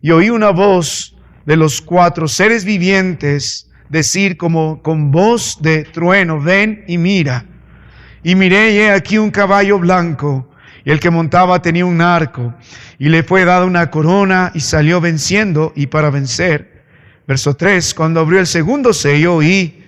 Y oí una voz de los 4 seres vivientes decir como con voz de trueno: ven y mira. Y miré, y he aquí un caballo blanco, y el que montaba tenía un arco, y le fue dada una corona, y salió venciendo y para vencer. Verso 3, cuando abrió el segundo sello, oí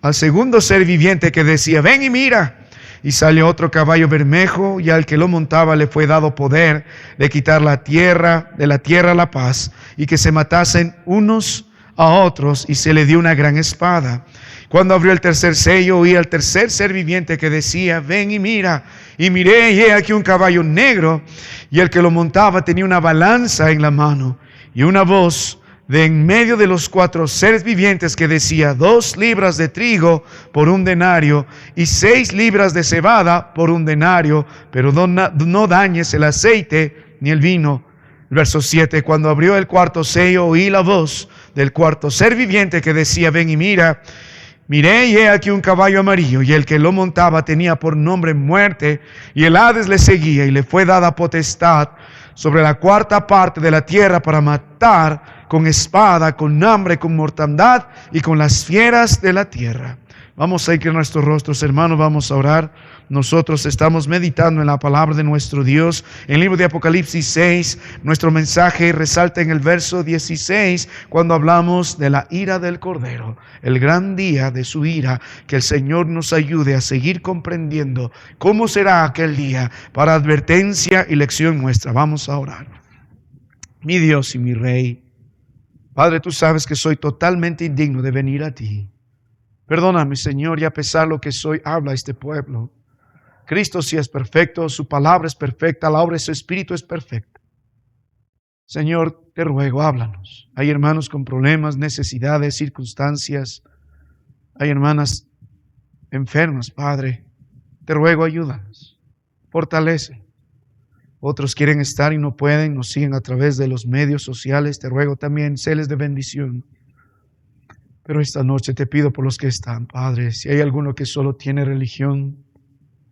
al segundo ser viviente que decía: ven y mira. Y salió otro caballo bermejo, y al que lo montaba le fue dado poder de quitar de la tierra la paz, y que se matasen unos a otros, y se le dio una gran espada. Cuando abrió el tercer sello, oí al tercer ser viviente que decía: ven y mira. Y miré, y he aquí un caballo negro, y el que lo montaba tenía una balanza en la mano, y una voz de en medio de los 4 seres vivientes que decía: 2 libras de trigo por 1 denario, y 6 libras de cebada por 1 denario, pero no dañes el aceite ni el vino. Verso 7, cuando abrió el cuarto sello, oí la voz del cuarto ser viviente que decía: ven y mira. Miré, y he aquí un caballo amarillo, y el que lo montaba tenía por nombre Muerte, y el Hades le seguía, y le fue dada potestad sobre la 4ª parte de la tierra para matar con espada, con hambre, con mortandad y con las fieras de la tierra. Vamos a ir con nuestros rostros, hermanos, vamos a orar. Nosotros estamos meditando en la palabra de nuestro Dios. En el libro de Apocalipsis 6, nuestro mensaje resalta en el verso 16, cuando hablamos de la ira del Cordero, el gran día de su ira. Que el Señor nos ayude a seguir comprendiendo cómo será aquel día, para advertencia y lección nuestra. Vamos a orar. Mi Dios y mi Rey, Padre, tú sabes que soy totalmente indigno de venir a ti. Perdóname, Señor, y a pesar de lo que soy, habla a este pueblo. Cristo sí es perfecto, su palabra es perfecta, la obra de su Espíritu es perfecta. Señor, te ruego, háblanos. Hay hermanos con problemas, necesidades, circunstancias. Hay hermanas enfermas, Padre. Te ruego, ayúdanos. Fortalece. Otros quieren estar y no pueden, nos siguen a través de los medios sociales. Te ruego también, séles de bendición. Pero esta noche te pido por los que están, Padre, si hay alguno que solo tiene religión,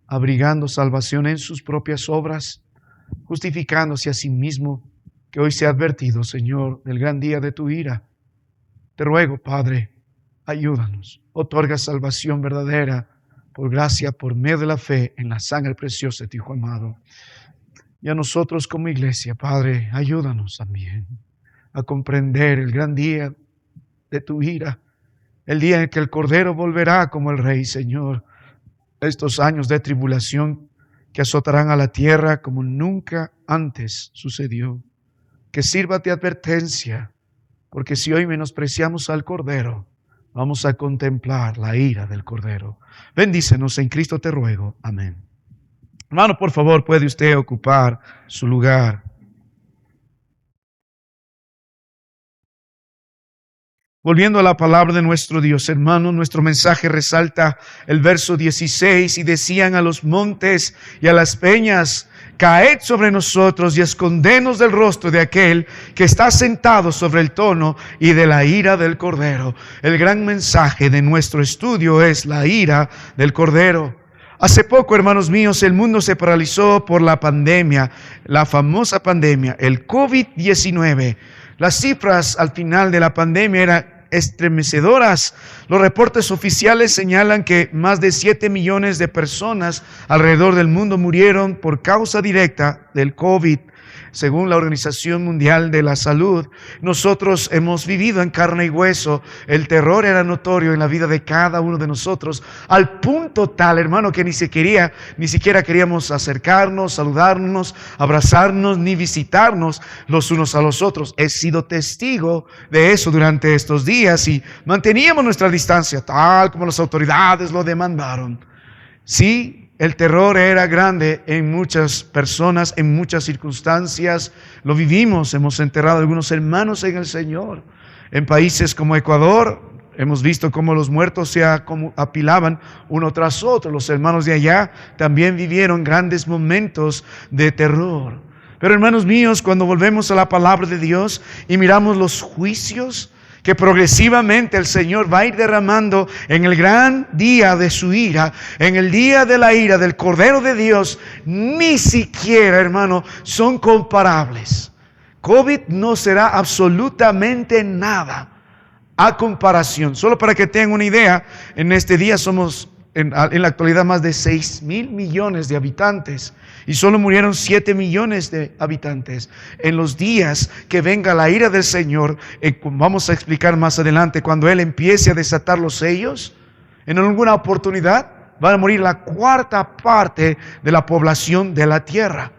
abrigando salvación en sus propias obras, justificándose a sí mismo, que hoy sea advertido, Señor, del gran día de tu ira. Te ruego, Padre, ayúdanos, otorga salvación verdadera, por gracia, por medio de la fe, en la sangre preciosa de tu Hijo amado. Y a nosotros como iglesia, Padre, ayúdanos también a comprender el gran día de tu ira, el día en que el Cordero volverá como el Rey, Señor. Estos años de tribulación que azotarán a la tierra como nunca antes sucedió. Que sirva de advertencia, porque si hoy menospreciamos al Cordero, vamos a contemplar la ira del Cordero. Bendícenos en Cristo, te ruego. Amén. Hermano, por favor, puede usted ocupar su lugar. Volviendo a la palabra de nuestro Dios, hermano, nuestro mensaje resalta el verso 16, y decían a los montes y a las peñas: caed sobre nosotros y escondenos del rostro de aquel que está sentado sobre el trono y de la ira del Cordero. El gran mensaje de nuestro estudio es la ira del Cordero. Hace poco, hermanos míos, el mundo se paralizó por la pandemia, la famosa pandemia, el COVID-19. Las cifras al final de la pandemia eran estremecedoras. Los reportes oficiales señalan que más de 7 millones de personas alrededor del mundo murieron por causa directa del COVID. Según la Organización Mundial de la Salud, nosotros hemos vivido en carne y hueso. El terror era notorio en la vida de cada uno de nosotros, al punto tal, hermano, que ni siquiera queríamos acercarnos, saludarnos, abrazarnos, ni visitarnos los unos a los otros. He sido testigo de eso durante estos días y manteníamos nuestra distancia, tal como las autoridades lo demandaron. Sí, el terror era grande en muchas personas, en muchas circunstancias. Lo vivimos, hemos enterrado a algunos hermanos en el Señor. En países como Ecuador, hemos visto cómo los muertos se apilaban uno tras otro. Los hermanos de allá también vivieron grandes momentos de terror. Pero hermanos míos, cuando volvemos a la palabra de Dios y miramos los juicios que progresivamente el Señor va a ir derramando en el gran día de su ira, en el día de la ira del Cordero de Dios, ni siquiera, hermano, son comparables COVID no será absolutamente nada a comparación. Solo para que tengan una idea, en este día somos en la actualidad más de 6,000 millones de habitantes y solo murieron 7 millones de habitantes. En los días que venga la ira del Señor, vamos a explicar más adelante, cuando Él empiece a desatar los sellos, en alguna oportunidad van a morir la cuarta parte de la población de la tierra.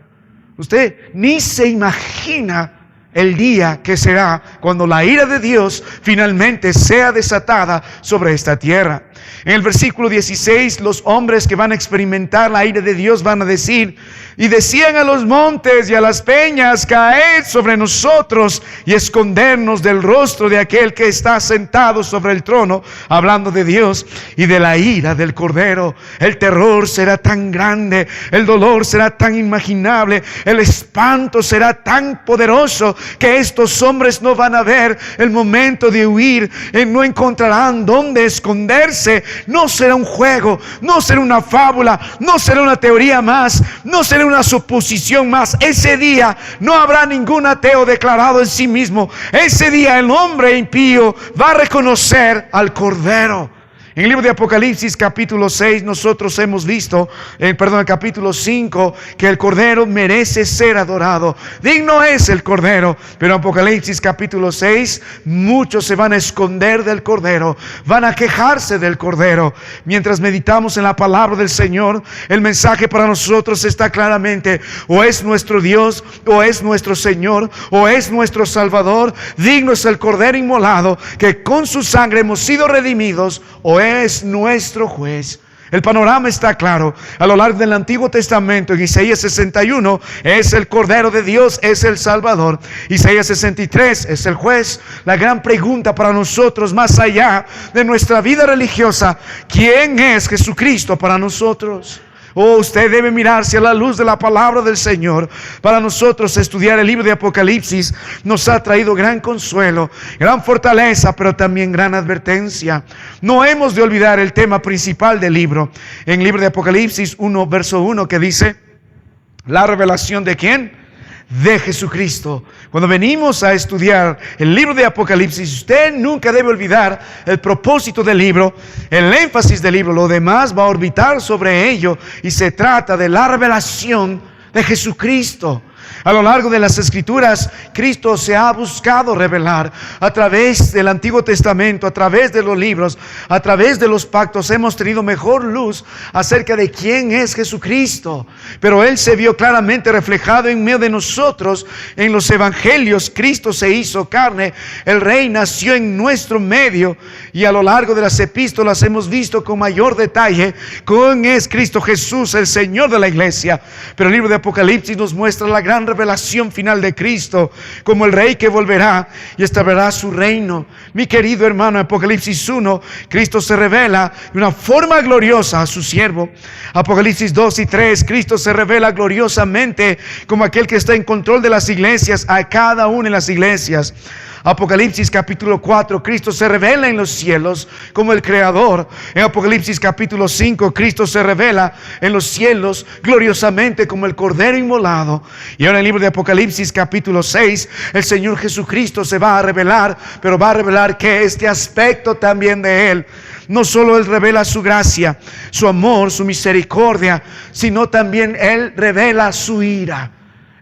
Usted ni se imagina el día que será cuando la ira de Dios finalmente sea desatada sobre esta tierra. En el versículo 16, los hombres que van a experimentar la ira de Dios van a decir: y decían a los montes y a las peñas, caed sobre nosotros y escondernos del rostro de aquel que está sentado sobre el trono, hablando de Dios y de la ira del Cordero. El terror será tan grande, el dolor será tan inimaginable, el espanto será tan poderoso que estos hombres no van a ver el momento de huir, no encontrarán dónde esconderse. No será un juego, no será una fábula, no será una teoría más, no será una suposición más. Ese día no habrá ningún ateo declarado en sí mismo. Ese día el hombre impío va a reconocer al Cordero. En el libro de Apocalipsis capítulo 6 nosotros hemos visto, el capítulo 5, que el Cordero merece ser adorado. Digno es el Cordero. Pero en Apocalipsis capítulo 6 muchos se van a esconder del Cordero, van a quejarse del Cordero. Mientras meditamos en la palabra del Señor, el mensaje para nosotros está claramente: o es nuestro Dios, o es nuestro Señor, o es nuestro Salvador. Digno es el Cordero inmolado, que con su sangre hemos sido redimidos, o es nuestro juez. El panorama está claro. A lo largo del Antiguo Testamento, en Isaías 61, es el Cordero de Dios, es el Salvador. Isaías 63 es el juez. La gran pregunta para nosotros, más allá de nuestra vida religiosa: ¿quién es Jesucristo para nosotros? Usted debe mirarse a la luz de la palabra del Señor. Para nosotros estudiar el libro de Apocalipsis nos ha traído gran consuelo, gran fortaleza, pero también gran advertencia. No hemos de olvidar el tema principal del libro. En el libro de Apocalipsis 1, verso 1, que dice: ¿la revelación de quién? De Jesucristo. Cuando venimos a estudiar el libro de Apocalipsis, usted nunca debe olvidar el propósito del libro, el énfasis del libro. Lo demás va a orbitar sobre ello, y se trata de la revelación de Jesucristo. A lo largo de las Escrituras, Cristo se ha buscado revelar a través del Antiguo Testamento, a través de los libros, a través de los pactos. Hemos tenido mejor luz acerca de quién es Jesucristo. Pero Él se vio claramente reflejado en medio de nosotros en los evangelios. Cristo se hizo carne, el Rey nació en nuestro medio, y a lo largo de las epístolas hemos visto con mayor detalle quién es Cristo Jesús, el Señor de la iglesia. Pero el libro de Apocalipsis nos muestra la gran revelación final de Cristo como el Rey que volverá y establecerá su reino. Mi querido hermano, en Apocalipsis 1, Cristo se revela de una forma gloriosa a su siervo. Apocalipsis 2 y 3, Cristo se revela gloriosamente como aquel que está en control de las iglesias, a cada una de las iglesias. Apocalipsis capítulo 4, Cristo se revela en los cielos como el Creador. En Apocalipsis capítulo 5, Cristo se revela en los cielos gloriosamente como el Cordero inmolado. Y ahora en el libro de Apocalipsis capítulo 6, el Señor Jesucristo se va a revelar, pero va a revelar que este aspecto también de Él. No solo Él revela su gracia, su amor, su misericordia, sino también Él revela su ira.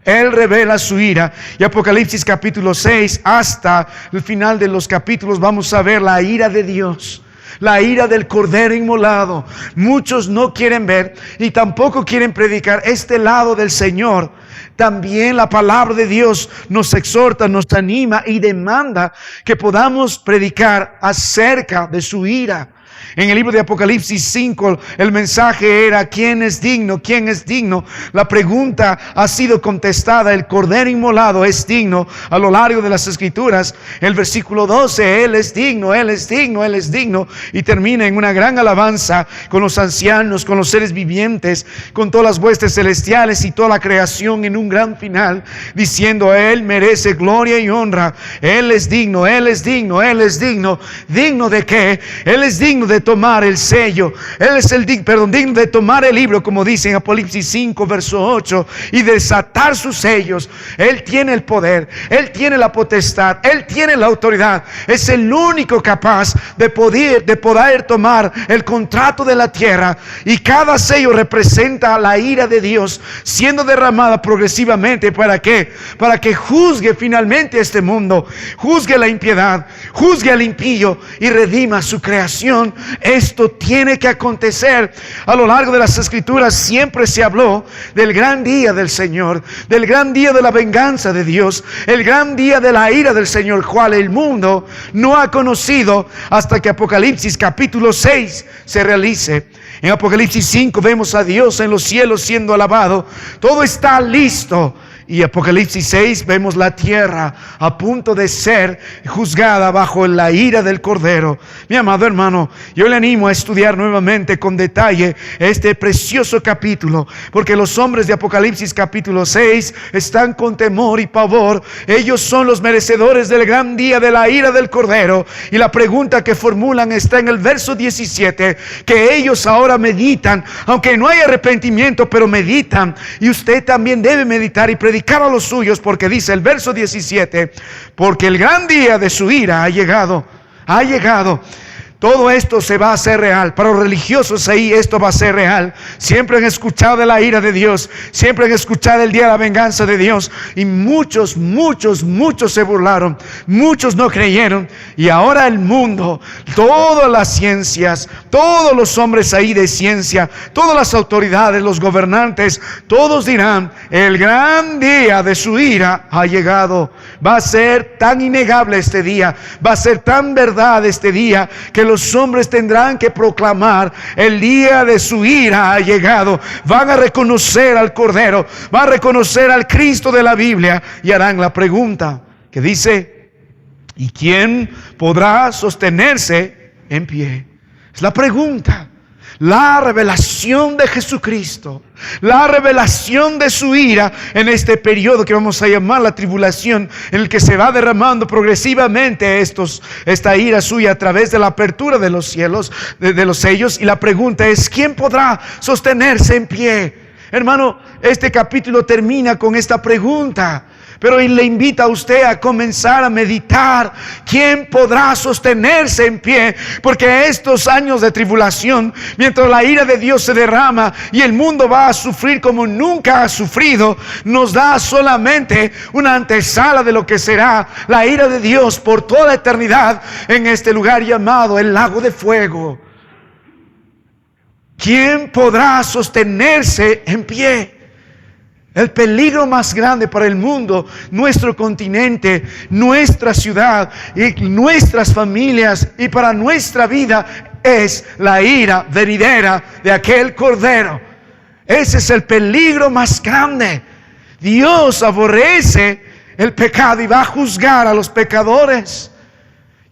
Él revela su ira. Y Apocalipsis capítulo 6 hasta el final de los capítulos vamos a ver la ira de Dios, la ira del Cordero inmolado. Muchos no quieren ver y tampoco quieren predicar este lado del Señor. También la palabra de Dios nos exhorta, nos anima y demanda que podamos predicar acerca de su ira. En el libro de Apocalipsis 5, el mensaje era: ¿quién es digno? ¿Quién es digno? La pregunta ha sido contestada: el Cordero inmolado es digno. A lo largo de las Escrituras, el versículo 12, Él es digno, Él es digno, Él es digno. Y termina en una gran alabanza con los ancianos, con los seres vivientes, con todas las huestes celestiales y toda la creación, en un gran final, diciendo: Él merece gloria y honra. Él es digno, Él es digno, Él es digno. ¿Digno de qué? Él es digno digno de tomar el sello. Él es digno de tomar el libro, como dice en Apocalipsis 5, verso 8, y desatar sus sellos. Él tiene el poder, Él tiene la potestad, Él tiene la autoridad. Es el único capaz de poder tomar el contrato de la tierra, y cada sello representa la ira de Dios siendo derramada progresivamente. ¿Para qué? Para que juzgue finalmente este mundo, juzgue la impiedad, juzgue al impío y redima su creación. Esto tiene que acontecer. A lo largo de las Escrituras siempre se habló del gran día del Señor, del gran día de la venganza de Dios, el gran día de la ira del Señor, cual el mundo no ha conocido hasta que Apocalipsis capítulo 6 se realice. En Apocalipsis 5 vemos a Dios en los cielos siendo alabado. Todo está listo. Y Apocalipsis 6 vemos la tierra a punto de ser juzgada bajo la ira del Cordero. Mi amado hermano, yo le animo a estudiar nuevamente con detalle este precioso capítulo, porque los hombres de Apocalipsis capítulo 6 están con temor y pavor. Ellos son los merecedores del gran día de la ira del Cordero. Y la pregunta que formulan está en el verso 17, que ellos ahora meditan, aunque no hay arrepentimiento, pero meditan. Y usted también debe meditar y predicar a los suyos, porque dice el verso 17, porque el gran día de su ira ha llegado. Todo esto se va a hacer real. Para los religiosos ahí esto va a ser real. Siempre han escuchado de la ira de Dios, siempre han escuchado el día de la venganza de Dios, y muchos se burlaron, muchos no creyeron. Y ahora el mundo, todas las ciencias, todos los hombres ahí de ciencia, todas las autoridades, los gobernantes, todos dirán, el gran día de su ira ha llegado. Va a ser tan innegable este día, va a ser tan verdad este día, que los hombres tendrán que proclamar: el día de su ira ha llegado. Van a reconocer al Cordero, van a reconocer al Cristo de la Biblia, y harán la pregunta que dice: ¿y quién podrá sostenerse en pie? Es la pregunta. La revelación de Jesucristo, la revelación de su ira en este periodo que vamos a llamar la tribulación, en el que se va derramando progresivamente esta ira suya a través de la apertura de los cielos, de los sellos. Y la pregunta es: ¿quién podrá sostenerse en pie? Hermano, este capítulo termina con esta pregunta, pero le invita a usted a comenzar a meditar: ¿quién podrá sostenerse en pie? Porque estos años de tribulación, mientras la ira de Dios se derrama y el mundo va a sufrir como nunca ha sufrido, nos da solamente una antesala de lo que será la ira de Dios por toda la eternidad en este lugar llamado el lago de fuego. ¿Quién podrá sostenerse en pie? El peligro más grande para el mundo, nuestro continente, nuestra ciudad y nuestras familias, y para nuestra vida, es la ira venidera de aquel Cordero. Ese es el peligro más grande. Dios aborrece el pecado y va a juzgar a los pecadores.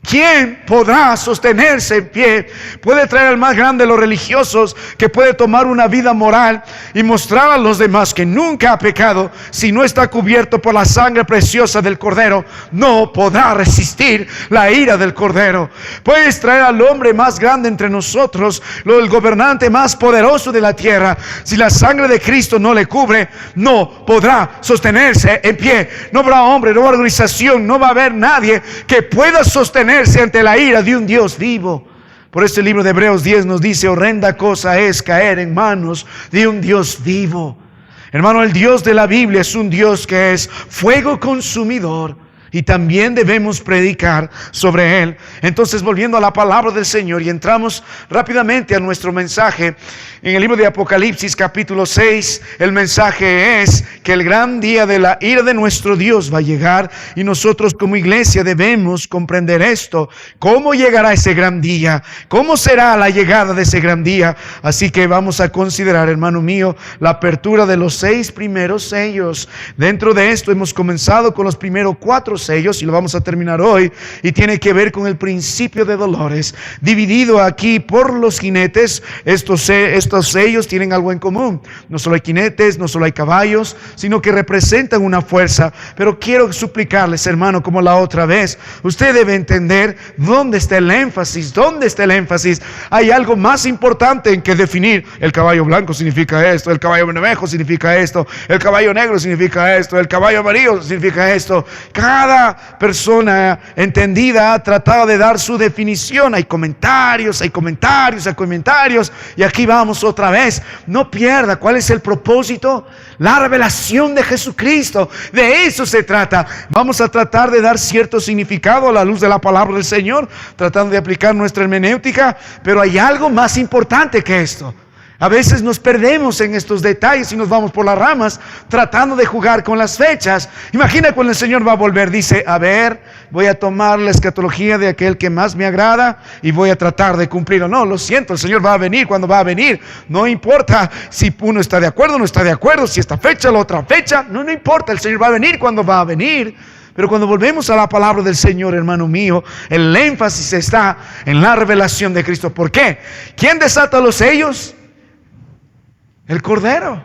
¿Quién podrá sostenerse en pie? Puede traer al más grande de los religiosos, que puede tomar una vida moral y mostrar a los demás que nunca ha pecado. Si no está cubierto por la sangre preciosa del Cordero, no podrá resistir la ira del Cordero. Puedes traer al hombre más grande entre nosotros, el gobernante más poderoso de la tierra. Si la sangre de Cristo no le cubre, no podrá sostenerse en pie. No habrá hombre, no habrá organización, no va a haber nadie que pueda sostenerse ante la ira de un Dios vivo. Por este libro de Hebreos 10 nos dice: horrenda cosa es caer en manos de un Dios vivo. Hermano, el Dios de la Biblia es un Dios que es fuego consumidor, y también debemos predicar sobre Él. Entonces, volviendo a la palabra del Señor, y entramos rápidamente a nuestro mensaje. En el libro de Apocalipsis capítulo 6, el mensaje es que el gran día de la ira de nuestro Dios va a llegar, y nosotros como iglesia debemos comprender esto. ¿Cómo llegará ese gran día? ¿Cómo será la llegada de ese gran día? Así que vamos a considerar, hermano mío, la apertura de los 6 primeros sellos. Dentro de esto hemos comenzado con los primeros 4 sellos, y lo vamos a terminar hoy, y tiene que ver con el principio de dolores, dividido aquí por los jinetes. Estos sellos tienen algo en común. No solo hay jinetes, no solo hay caballos, sino que representan una fuerza. Pero quiero suplicarles, hermano, como la otra vez, usted debe entender dónde está el énfasis. ¿Dónde está el énfasis? Hay algo más importante en que definir: el caballo blanco significa esto, el caballo bermejo significa esto, el caballo negro significa esto, el caballo amarillo significa esto. Cada persona entendida ha tratado de dar su definición. Hay comentarios, y aquí vamos otra vez. No pierda cuál es el propósito: la revelación de Jesucristo. De eso se trata. Vamos a tratar de dar cierto significado a la luz de la palabra del Señor, tratando de aplicar nuestra hermenéutica, pero hay algo más importante que esto. A veces nos perdemos en estos detalles y nos vamos por las ramas tratando de jugar con las fechas. Imagina cuando el Señor va a volver, dice: a ver, voy a tomar la escatología de aquel que más me agrada y voy a tratar de cumplirlo. No, lo siento, el Señor va a venir cuando va a venir. No importa si uno está de acuerdo o no está de acuerdo, si esta fecha o la otra fecha, no importa, el Señor va a venir cuando va a venir. Pero cuando volvemos a la palabra del Señor, hermano mío, el énfasis está en la revelación de Cristo. ¿Por qué? ¿Quién desata los sellos? El Cordero.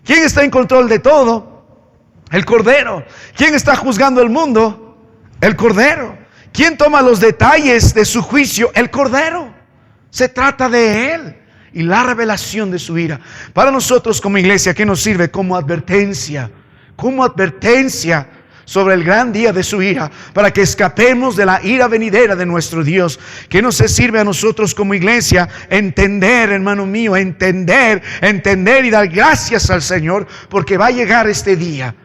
¿Quién está en control de todo? El Cordero. ¿Quién está juzgando el mundo? El Cordero. ¿Quién toma los detalles de su juicio? El Cordero. Se trata de Él y la revelación de su ira. Para nosotros como iglesia, ¿qué nos sirve? Como advertencia. Como advertencia sobre el gran día de su ira, para que escapemos de la ira venidera de nuestro Dios. ¿Qué nos sirve a nosotros como iglesia? Entender, hermano mío, entender y dar gracias al Señor, porque va a llegar este día.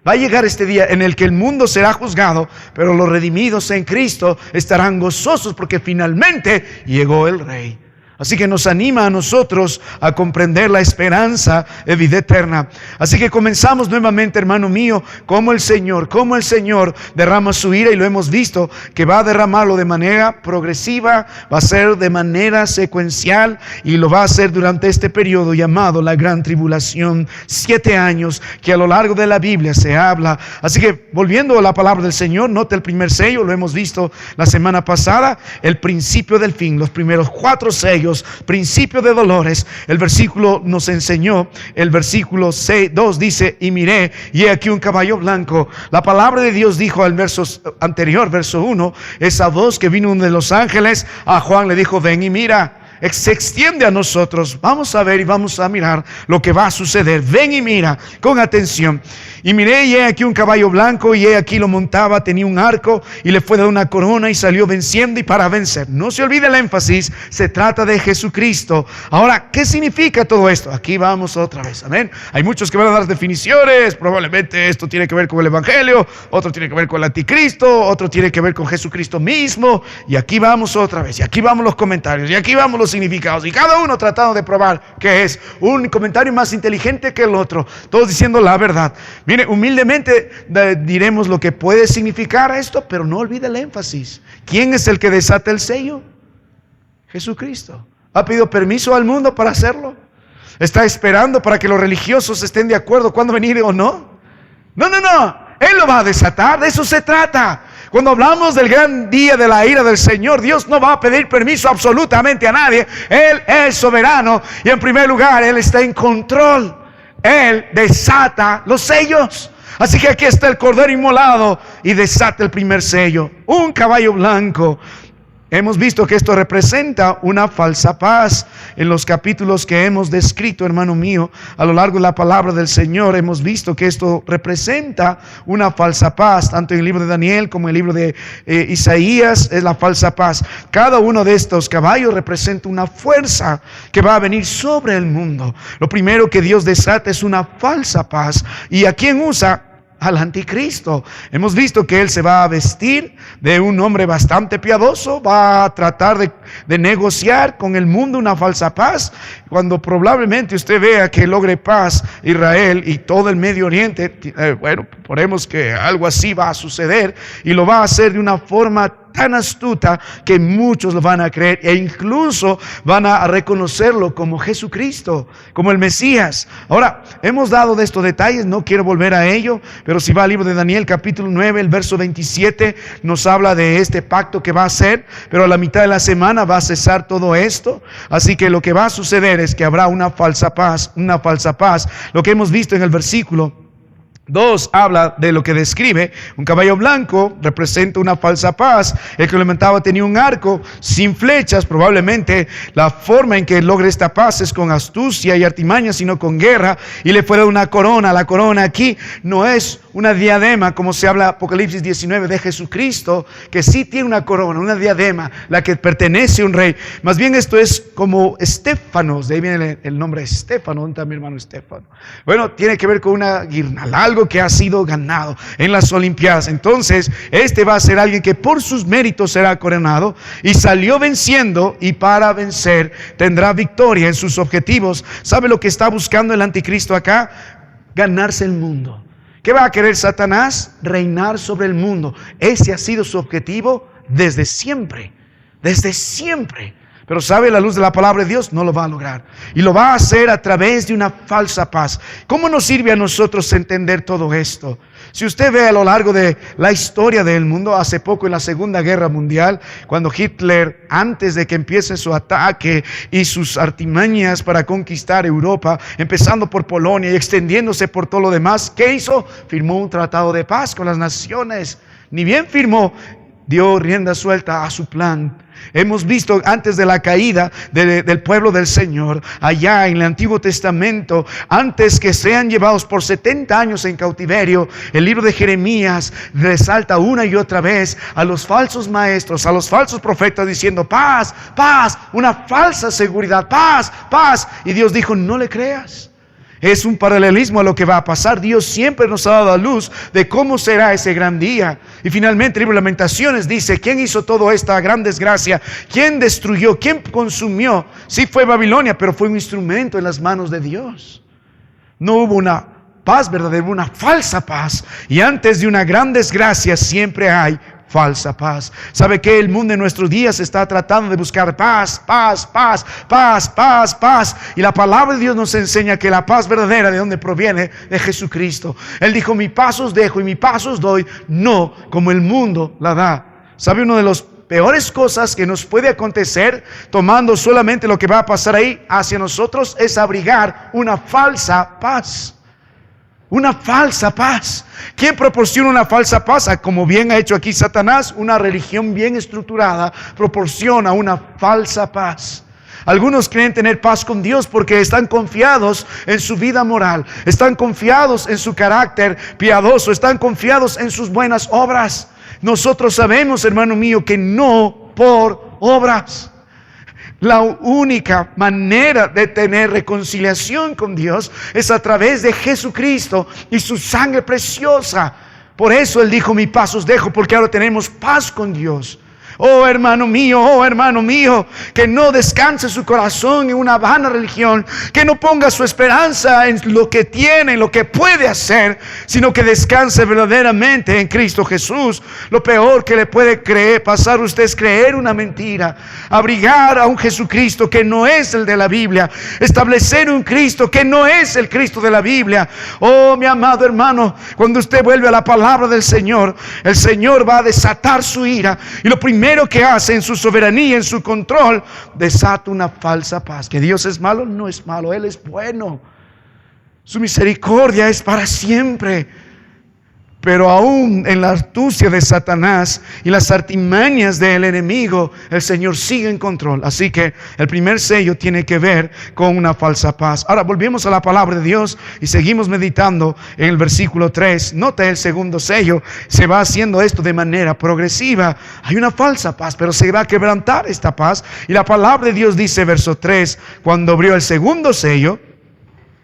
Va a llegar este día en el que el mundo será juzgado, pero los redimidos en Cristo estarán gozosos porque finalmente llegó el Rey. Así que nos anima a nosotros a comprender la esperanza de vida eterna. Así que comenzamos nuevamente, hermano mío, como el Señor derrama su ira, y lo hemos visto que va a derramarlo de manera progresiva, va a ser de manera secuencial, y lo va a hacer durante este periodo llamado la Gran Tribulación. 7 años que a lo largo de la Biblia se habla. Así que volviendo a la palabra del Señor, nota el primer sello, lo hemos visto la semana pasada, el principio del fin, los primeros 4 sellos. Principio de dolores. El versículo nos enseñó, el versículo 2 dice: y miré, y he aquí un caballo blanco. La palabra de Dios dijo al verso anterior, verso 1, esa voz que vino de los ángeles a Juan le dijo: ven y mira. Se extiende a nosotros. Vamos a ver y vamos a mirar lo que va a suceder. Ven y mira con atención. Y miré, y he aquí un caballo blanco, y he aquí lo montaba, tenía un arco, y le fue dada una corona, y salió venciendo y para vencer. No se olvide el énfasis, se trata de Jesucristo. Ahora, ¿qué significa todo esto? Aquí vamos otra vez, amén. Hay muchos que van a dar definiciones. Probablemente esto tiene que ver con el Evangelio, otro tiene que ver con el Anticristo, otro tiene que ver con Jesucristo mismo. Y aquí vamos otra vez, y aquí vamos los comentarios, y aquí vamos los significados, y cada uno tratando de probar que es un comentario más inteligente que el otro, todos diciendo la verdad. Mire, humildemente diremos lo que puede significar esto, pero no olvide el énfasis. ¿Quién es el que desata el sello? Jesucristo. ¿Ha pedido permiso al mundo para hacerlo? ¿Está esperando para que los religiosos estén de acuerdo cuándo venir o no? No. Él lo va a desatar, de eso se trata. Cuando hablamos del gran día de la ira del Señor, Dios no va a pedir permiso absolutamente a nadie. Él es soberano, y en primer lugar Él está en control. Él desata los sellos. Así que aquí está el Cordero inmolado y desata el primer sello, un caballo blanco. Hemos visto que esto representa una falsa paz. En los capítulos que hemos descrito, hermano mío, a lo largo de la palabra del Señor, hemos visto que esto representa una falsa paz. Tanto en el libro de Daniel como en el libro de Isaías es la falsa paz. Cada uno de estos caballos representa una fuerza que va a venir sobre el mundo. Lo primero que Dios desata es una falsa paz. ¿Y a quién usa? Al anticristo. Hemos visto que él se va a vestir de un hombre bastante piadoso, va a tratar de negociar con el mundo una falsa paz, cuando probablemente usted vea que logre paz Israel y todo el Medio Oriente. Bueno, ponemos que algo así va a suceder, y lo va a hacer de una forma tan astuta que muchos lo van a creer e incluso van a reconocerlo como Jesucristo, como el Mesías. Ahora, hemos dado de estos detalles, no quiero volver a ello, pero si va al libro de Daniel capítulo 9, el verso 27, nos habla de este pacto que va a hacer, pero a la mitad de la semana va a cesar todo esto. Así que lo que va a suceder es que habrá una falsa paz, una falsa paz. Lo que hemos visto en el versículo 2 habla de lo que describe. Un caballo blanco representa una falsa paz. El que lo levantaba tenía un arco sin flechas. Probablemente la forma en que logre esta paz es con astucia y artimaña, sino con guerra. Y le fue dada una corona. La corona aquí no es una diadema, como se habla en Apocalipsis 19 de Jesucristo, que sí tiene una corona, una diadema, la que pertenece a un rey. Más bien esto es como Estéfanos, de ahí viene el nombre Estéfano. ¿Dónde está mi hermano Estéfano? Bueno, tiene que ver con una guirnalda, algo que ha sido ganado en las Olimpiadas. Entonces, este va a ser alguien que por sus méritos será coronado y salió venciendo, y para vencer tendrá victoria en sus objetivos. ¿Sabe lo que está buscando el anticristo acá? Ganarse el mundo. ¿Qué va a querer Satanás? Reinar sobre el mundo. Ese ha sido su objetivo desde siempre. Desde siempre. Pero sabe, la luz de la palabra de Dios no lo va a lograr. Y lo va a hacer a través de una falsa paz. ¿Cómo nos sirve a nosotros entender todo esto? Si usted ve a lo largo de la historia del mundo, hace poco en la Segunda Guerra Mundial, cuando Hitler, antes de que empiece su ataque y sus artimañas para conquistar Europa, empezando por Polonia y extendiéndose por todo lo demás, ¿qué hizo? Firmó un tratado de paz con las naciones. Ni bien firmó, dio rienda suelta a su plan. Hemos visto antes de la caída del pueblo del Señor, allá en el Antiguo Testamento, antes que sean llevados por 70 años en cautiverio, el libro de Jeremías resalta una y otra vez a los falsos maestros, a los falsos profetas diciendo paz, paz, una falsa seguridad, paz, paz. Y Dios dijo, no le creas. Es un paralelismo a lo que va a pasar. Dios siempre nos ha dado a luz de cómo será ese gran día. Y finalmente el libro de Lamentaciones dice, ¿quién hizo toda esta gran desgracia? ¿Quién destruyó? ¿Quién consumió? Sí fue Babilonia, pero fue un instrumento en las manos de Dios. No hubo una paz verdadera, una falsa paz. Y antes de una gran desgracia siempre hay falsa paz. ¿Sabe qué? El mundo en nuestros días está tratando de buscar paz, paz, paz, paz, paz, paz. Y la palabra de Dios nos enseña que la paz verdadera, ¿de dónde proviene? De Jesucristo. Él dijo, mi paz os dejo y mi paz os doy, no como el mundo la da. ¿Sabe? Uno de los peores cosas que nos puede acontecer, tomando solamente lo que va a pasar ahí hacia nosotros, es abrigar una falsa paz. Una falsa paz. ¿Quién proporciona una falsa paz? Como bien ha hecho aquí Satanás, una religión bien estructurada proporciona una falsa paz. Algunos creen tener paz con Dios porque están confiados en su vida moral, están confiados en su carácter piadoso, están confiados en sus buenas obras. Nosotros sabemos, hermano mío, que no por obras. La única manera de tener reconciliación con Dios es a través de Jesucristo y su sangre preciosa. Por eso Él dijo, mi paz os dejo, porque ahora tenemos paz con Dios. Oh hermano mío, que no descanse su corazón en una vana religión, que no ponga su esperanza en lo que tiene, en lo que puede hacer, sino que descanse verdaderamente en Cristo Jesús. Lo peor que le puede pasar a usted es creer una mentira, abrigar a un Jesucristo que no es el de la Biblia, establecer un Cristo que no es el Cristo de la Biblia. Oh mi amado hermano, cuando usted vuelve a la palabra del Señor, el Señor va a desatar su ira, y lo primero que hace en su soberanía, en su control, desata una falsa paz. ¿Que Dios es malo? No es malo, Él es bueno. Su misericordia es para siempre. Pero aún en la astucia de Satanás y las artimañas del enemigo, el Señor sigue en control. Así que el primer sello tiene que ver con una falsa paz. Ahora volvemos a la palabra de Dios y seguimos meditando en el versículo 3. Nota el segundo sello. Se va haciendo esto de manera progresiva. Hay una falsa paz, pero se va a quebrantar esta paz. Y la palabra de Dios dice, verso 3, cuando abrió el segundo sello,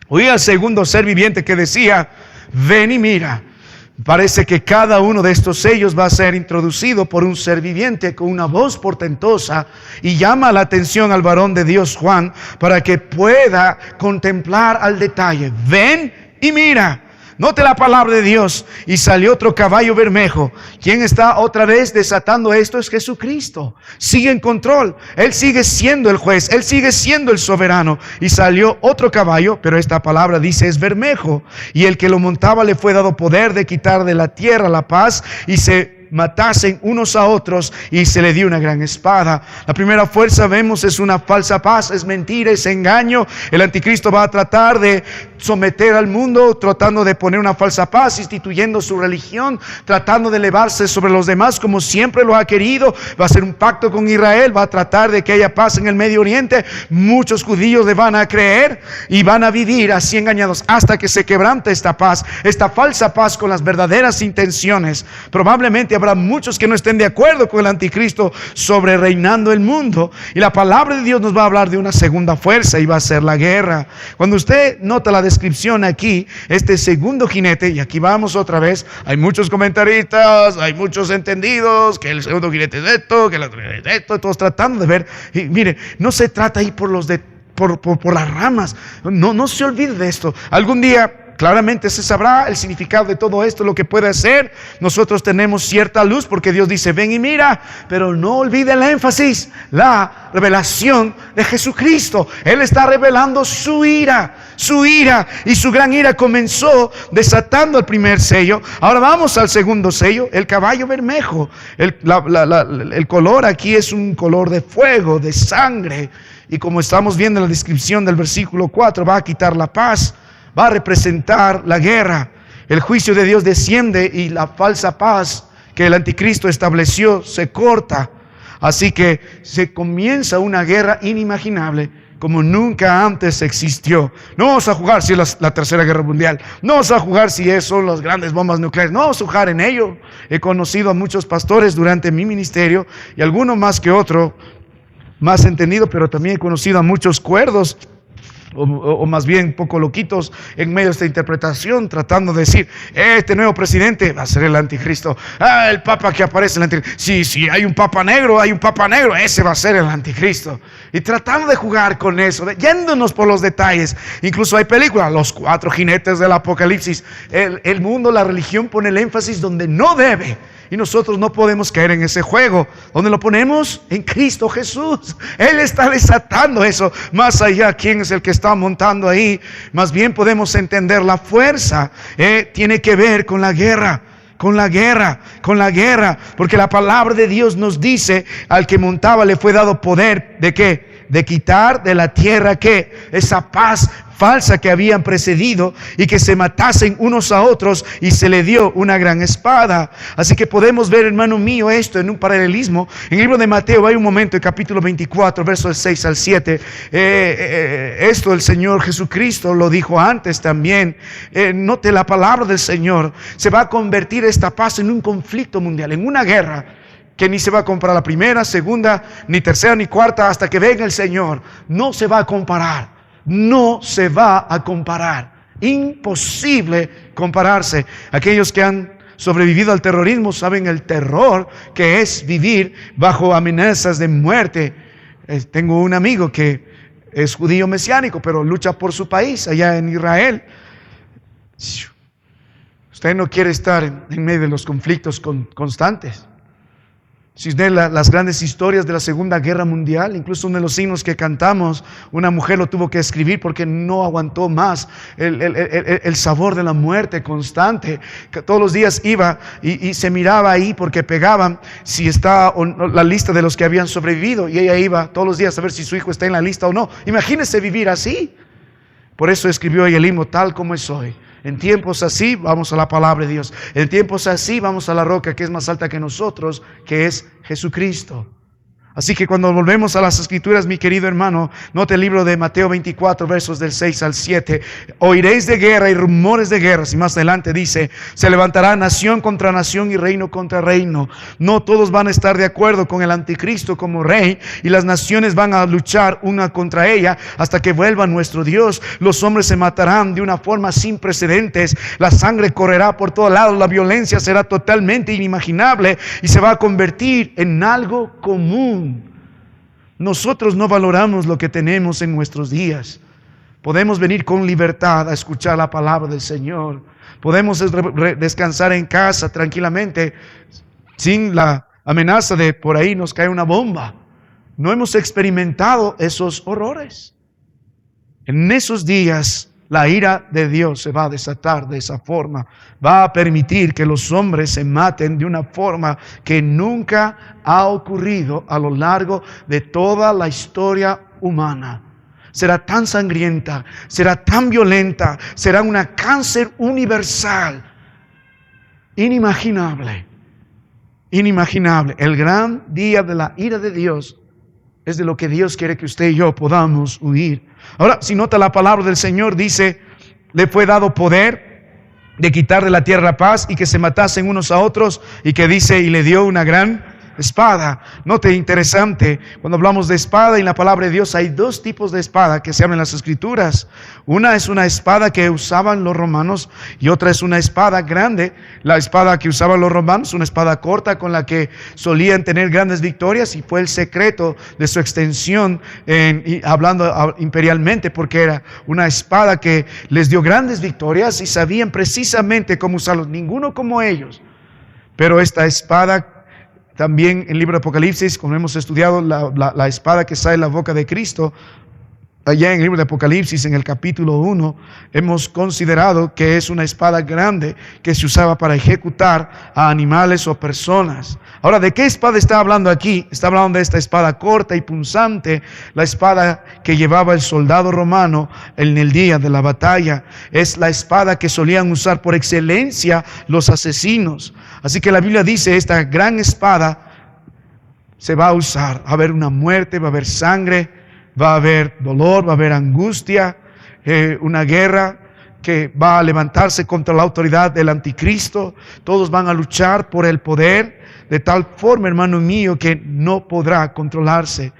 oí al segundo ser viviente que decía, ven y mira. Parece que cada uno de estos sellos va a ser introducido por un ser viviente con una voz portentosa, y llama la atención al varón de Dios Juan para que pueda contemplar al detalle. Ven y mira. Note la palabra de Dios. Y salió otro caballo bermejo. ¿Quién está otra vez desatando esto? Es Jesucristo. Sigue en control. Él sigue siendo el juez. Él sigue siendo el soberano. Y salió otro caballo, pero esta palabra dice es bermejo. Y el que lo montaba le fue dado poder de quitar de la tierra la paz, y se matasen unos a otros, y se le dio una gran espada. La primera fuerza vemos es una falsa paz, es mentira, es engaño. El anticristo va a tratar de someter al mundo, tratando de poner una falsa paz, instituyendo su religión, tratando de elevarse sobre los demás como siempre lo ha querido. Va a hacer un pacto con Israel, va a tratar de que haya paz en el Medio Oriente. Muchos judíos le van a creer y van a vivir así engañados hasta que se quebrante esta paz, esta falsa paz con las verdaderas intenciones. Probablemente habrá muchos que no estén de acuerdo con el anticristo sobre reinando el mundo, y la palabra de Dios nos va a hablar de una segunda fuerza, y va a ser la guerra. Cuando usted nota la descripción aquí, este segundo jinete, y aquí vamos otra vez, hay muchos comentaristas, hay muchos entendidos, que el segundo jinete es esto, que el otro es esto, todos tratando de ver. Y mire, no se trata ahí por las ramas, no se olvide de esto. Algún día claramente se sabrá el significado de todo esto, lo que puede hacer. Nosotros tenemos cierta luz porque Dios dice ven y mira, pero no olvide el énfasis, la revelación de Jesucristo. Él está revelando su ira, y su gran ira comenzó desatando el primer sello. Ahora vamos al segundo sello, el caballo bermejo. El color aquí es un color de fuego, de sangre, y como estamos viendo en la descripción del versículo 4, va a quitar la paz, va a representar la guerra. El juicio de Dios desciende y la falsa paz que el anticristo estableció se corta. Así que se comienza una guerra inimaginable como nunca antes existió. No vamos a jugar si es la tercera guerra mundial, no vamos a jugar si son las grandes bombas nucleares, no vamos a jugar en ello. He conocido a muchos pastores durante mi ministerio, y alguno más que otro más entendido, pero también he conocido a muchos cuerdos, o más bien poco loquitos en medio de esta interpretación, tratando de decir este nuevo presidente va a ser el anticristo. El papa que aparece, el anticristo. Sí, hay un papa negro, ese va a ser el anticristo. Y tratando de jugar con eso, yéndonos por los detalles. Incluso hay películas, los 4 jinetes del Apocalipsis. El mundo, la religión pone el énfasis donde no debe. Y nosotros no podemos caer en ese juego. ¿Dónde lo ponemos? En Cristo Jesús. Él está desatando eso. Más allá, ¿quién es el que está montando ahí? Más bien podemos entender la fuerza. Tiene que ver con la guerra. Con la guerra. Porque la palabra de Dios nos dice, al que montaba le fue dado poder. ¿De qué? De quitar de la tierra, ¿qué? Esa paz falsa que habían precedido, y que se matasen unos a otros, y se le dio una gran espada. Así que podemos ver, hermano mío, esto en un paralelismo. En el libro de Mateo hay un momento, en capítulo 24, versos 6 al 7. Esto el Señor Jesucristo lo dijo antes también. Note la palabra del Señor. Se va a convertir esta paz en un conflicto mundial, en una guerra que ni se va a comparar la primera, segunda, ni tercera, ni cuarta, hasta que venga el Señor. No se va a comparar. No se va a comparar. Imposible compararse. Aquellos que han sobrevivido al terrorismo saben el terror que es vivir bajo amenazas de muerte. Tengo un amigo que es judío mesiánico, pero lucha por su país allá en Israel. Usted no quiere estar en medio de los conflictos constantes. Si usted las grandes historias de la Segunda Guerra Mundial, incluso uno de los himnos que cantamos, una mujer lo tuvo que escribir porque no aguantó más el sabor de la muerte constante. Todos los días iba y se miraba ahí porque pegaban si está la lista de los que habían sobrevivido, y ella iba todos los días a ver si su hijo está en la lista o no. Imagínese vivir así. Por eso escribió el himno, tal como es hoy. En tiempos así vamos a la palabra de Dios. En tiempos así vamos a la roca que es más alta que nosotros, que es Jesucristo. Así que cuando volvemos a las Escrituras, mi querido hermano, note el libro de Mateo 24, versos del 6 al 7. Oiréis de guerra y rumores de guerras. Y más adelante dice, se levantará nación contra nación y reino contra reino. No todos van a estar de acuerdo con el anticristo como rey, y las naciones van a luchar una contra ella hasta que vuelva nuestro Dios. Los hombres se matarán de una forma sin precedentes. La sangre correrá por todos lados. La violencia será totalmente inimaginable y se va a convertir en algo común. Nosotros no valoramos lo que tenemos en nuestros días. Podemos venir con libertad a escuchar la palabra del Señor. Podemos descansar en casa tranquilamente sin la amenaza de por ahí nos cae una bomba. No hemos experimentado esos horrores. En esos días la ira de Dios se va a desatar de esa forma. Va a permitir que los hombres se maten de una forma que nunca ha ocurrido a lo largo de toda la historia humana. Será tan sangrienta, será tan violenta, será una cáncer universal. Inimaginable. Inimaginable. El gran día de la ira de Dios es de lo que Dios quiere que usted y yo podamos huir. Ahora, si nota la palabra del Señor, dice, le fue dado poder de quitar de la tierra la paz y que se matasen unos a otros, y que dice, y le dio una gran espada. Note, interesante, cuando hablamos de espada en la palabra de Dios, hay dos tipos de espada que se hablan en las Escrituras. Una es una espada que usaban los romanos y otra es una espada grande. La espada que usaban los romanos, una espada corta con la que solían tener grandes victorias, y fue el secreto de su extensión, hablando imperialmente, porque era una espada que les dio grandes victorias y sabían precisamente cómo usarlos, ninguno como ellos. Pero esta espada, también en el libro de Apocalipsis, como hemos estudiado, la espada que sale de la boca de Cristo, allá en el libro de Apocalipsis, en el capítulo 1, hemos considerado que es una espada grande que se usaba para ejecutar a animales o personas. Ahora, ¿de qué espada está hablando aquí? Está hablando de esta espada corta y punzante, la espada que llevaba el soldado romano en el día de la batalla. Es la espada que solían usar por excelencia los asesinos. Así que la Biblia dice, esta gran espada se va a usar. Va a haber una muerte, va a haber sangre, va a haber dolor, va a haber angustia, una guerra que va a levantarse contra la autoridad del anticristo. Todos van a luchar por el poder de tal forma, hermano mío, que no podrá controlarse.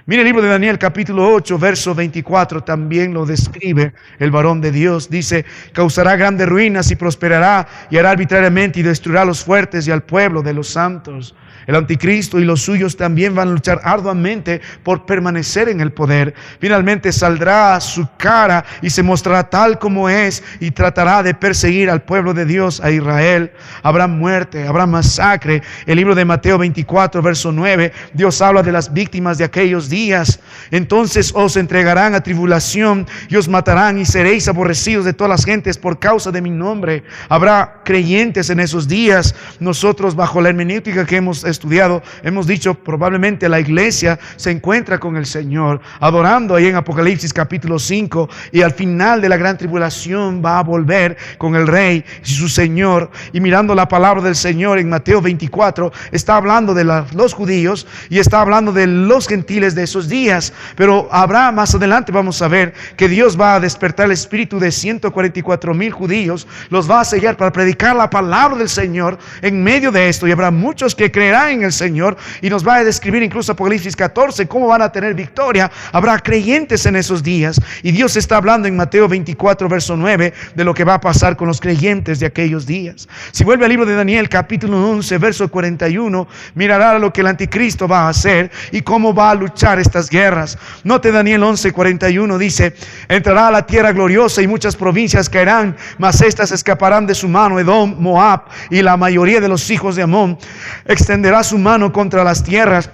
Mire el libro de Daniel capítulo 8, verso 24, también lo describe el varón de Dios. Dice, causará grandes ruinas y prosperará y hará arbitrariamente y destruirá a los fuertes y al pueblo de los santos. El anticristo y los suyos también van a luchar arduamente por permanecer en el poder. Finalmente saldrá a su cara y se mostrará tal como es y tratará de perseguir al pueblo de Dios, a Israel. Habrá muerte, habrá masacre. El libro de Mateo 24, verso 9, Dios habla de las víctimas de aquellos días. Entonces os entregarán a tribulación y os matarán y seréis aborrecidos de todas las gentes por causa de mi nombre. Habrá creyentes en esos días. Nosotros, bajo la hermenéutica que hemos estudiado, hemos dicho, probablemente la iglesia se encuentra con el Señor, adorando ahí en Apocalipsis capítulo 5, y al final de la gran tribulación va a volver con el Rey y su Señor. Y mirando la palabra del Señor en Mateo 24, está hablando de los judíos y está hablando de los gentiles de esos días, pero habrá más adelante, vamos a ver, que Dios va a despertar el espíritu de 144,000 judíos, los va a sellar para predicar la palabra del Señor en medio de esto, y habrá muchos que creerán en el Señor, y nos va a describir incluso Apocalipsis 14 cómo van a tener victoria. Habrá creyentes en esos días, y Dios está hablando en Mateo 24 verso 9 de lo que va a pasar con los creyentes de aquellos días. Si vuelve al libro de Daniel capítulo 11 verso 41, mirará lo que el anticristo va a hacer y cómo va a luchar estas guerras. Note Daniel 11:41, dice, entrará a la tierra gloriosa y muchas provincias caerán, mas estas escaparán de su mano. Edom, Moab y la mayoría de los hijos de Amón extenderá su mano contra las tierras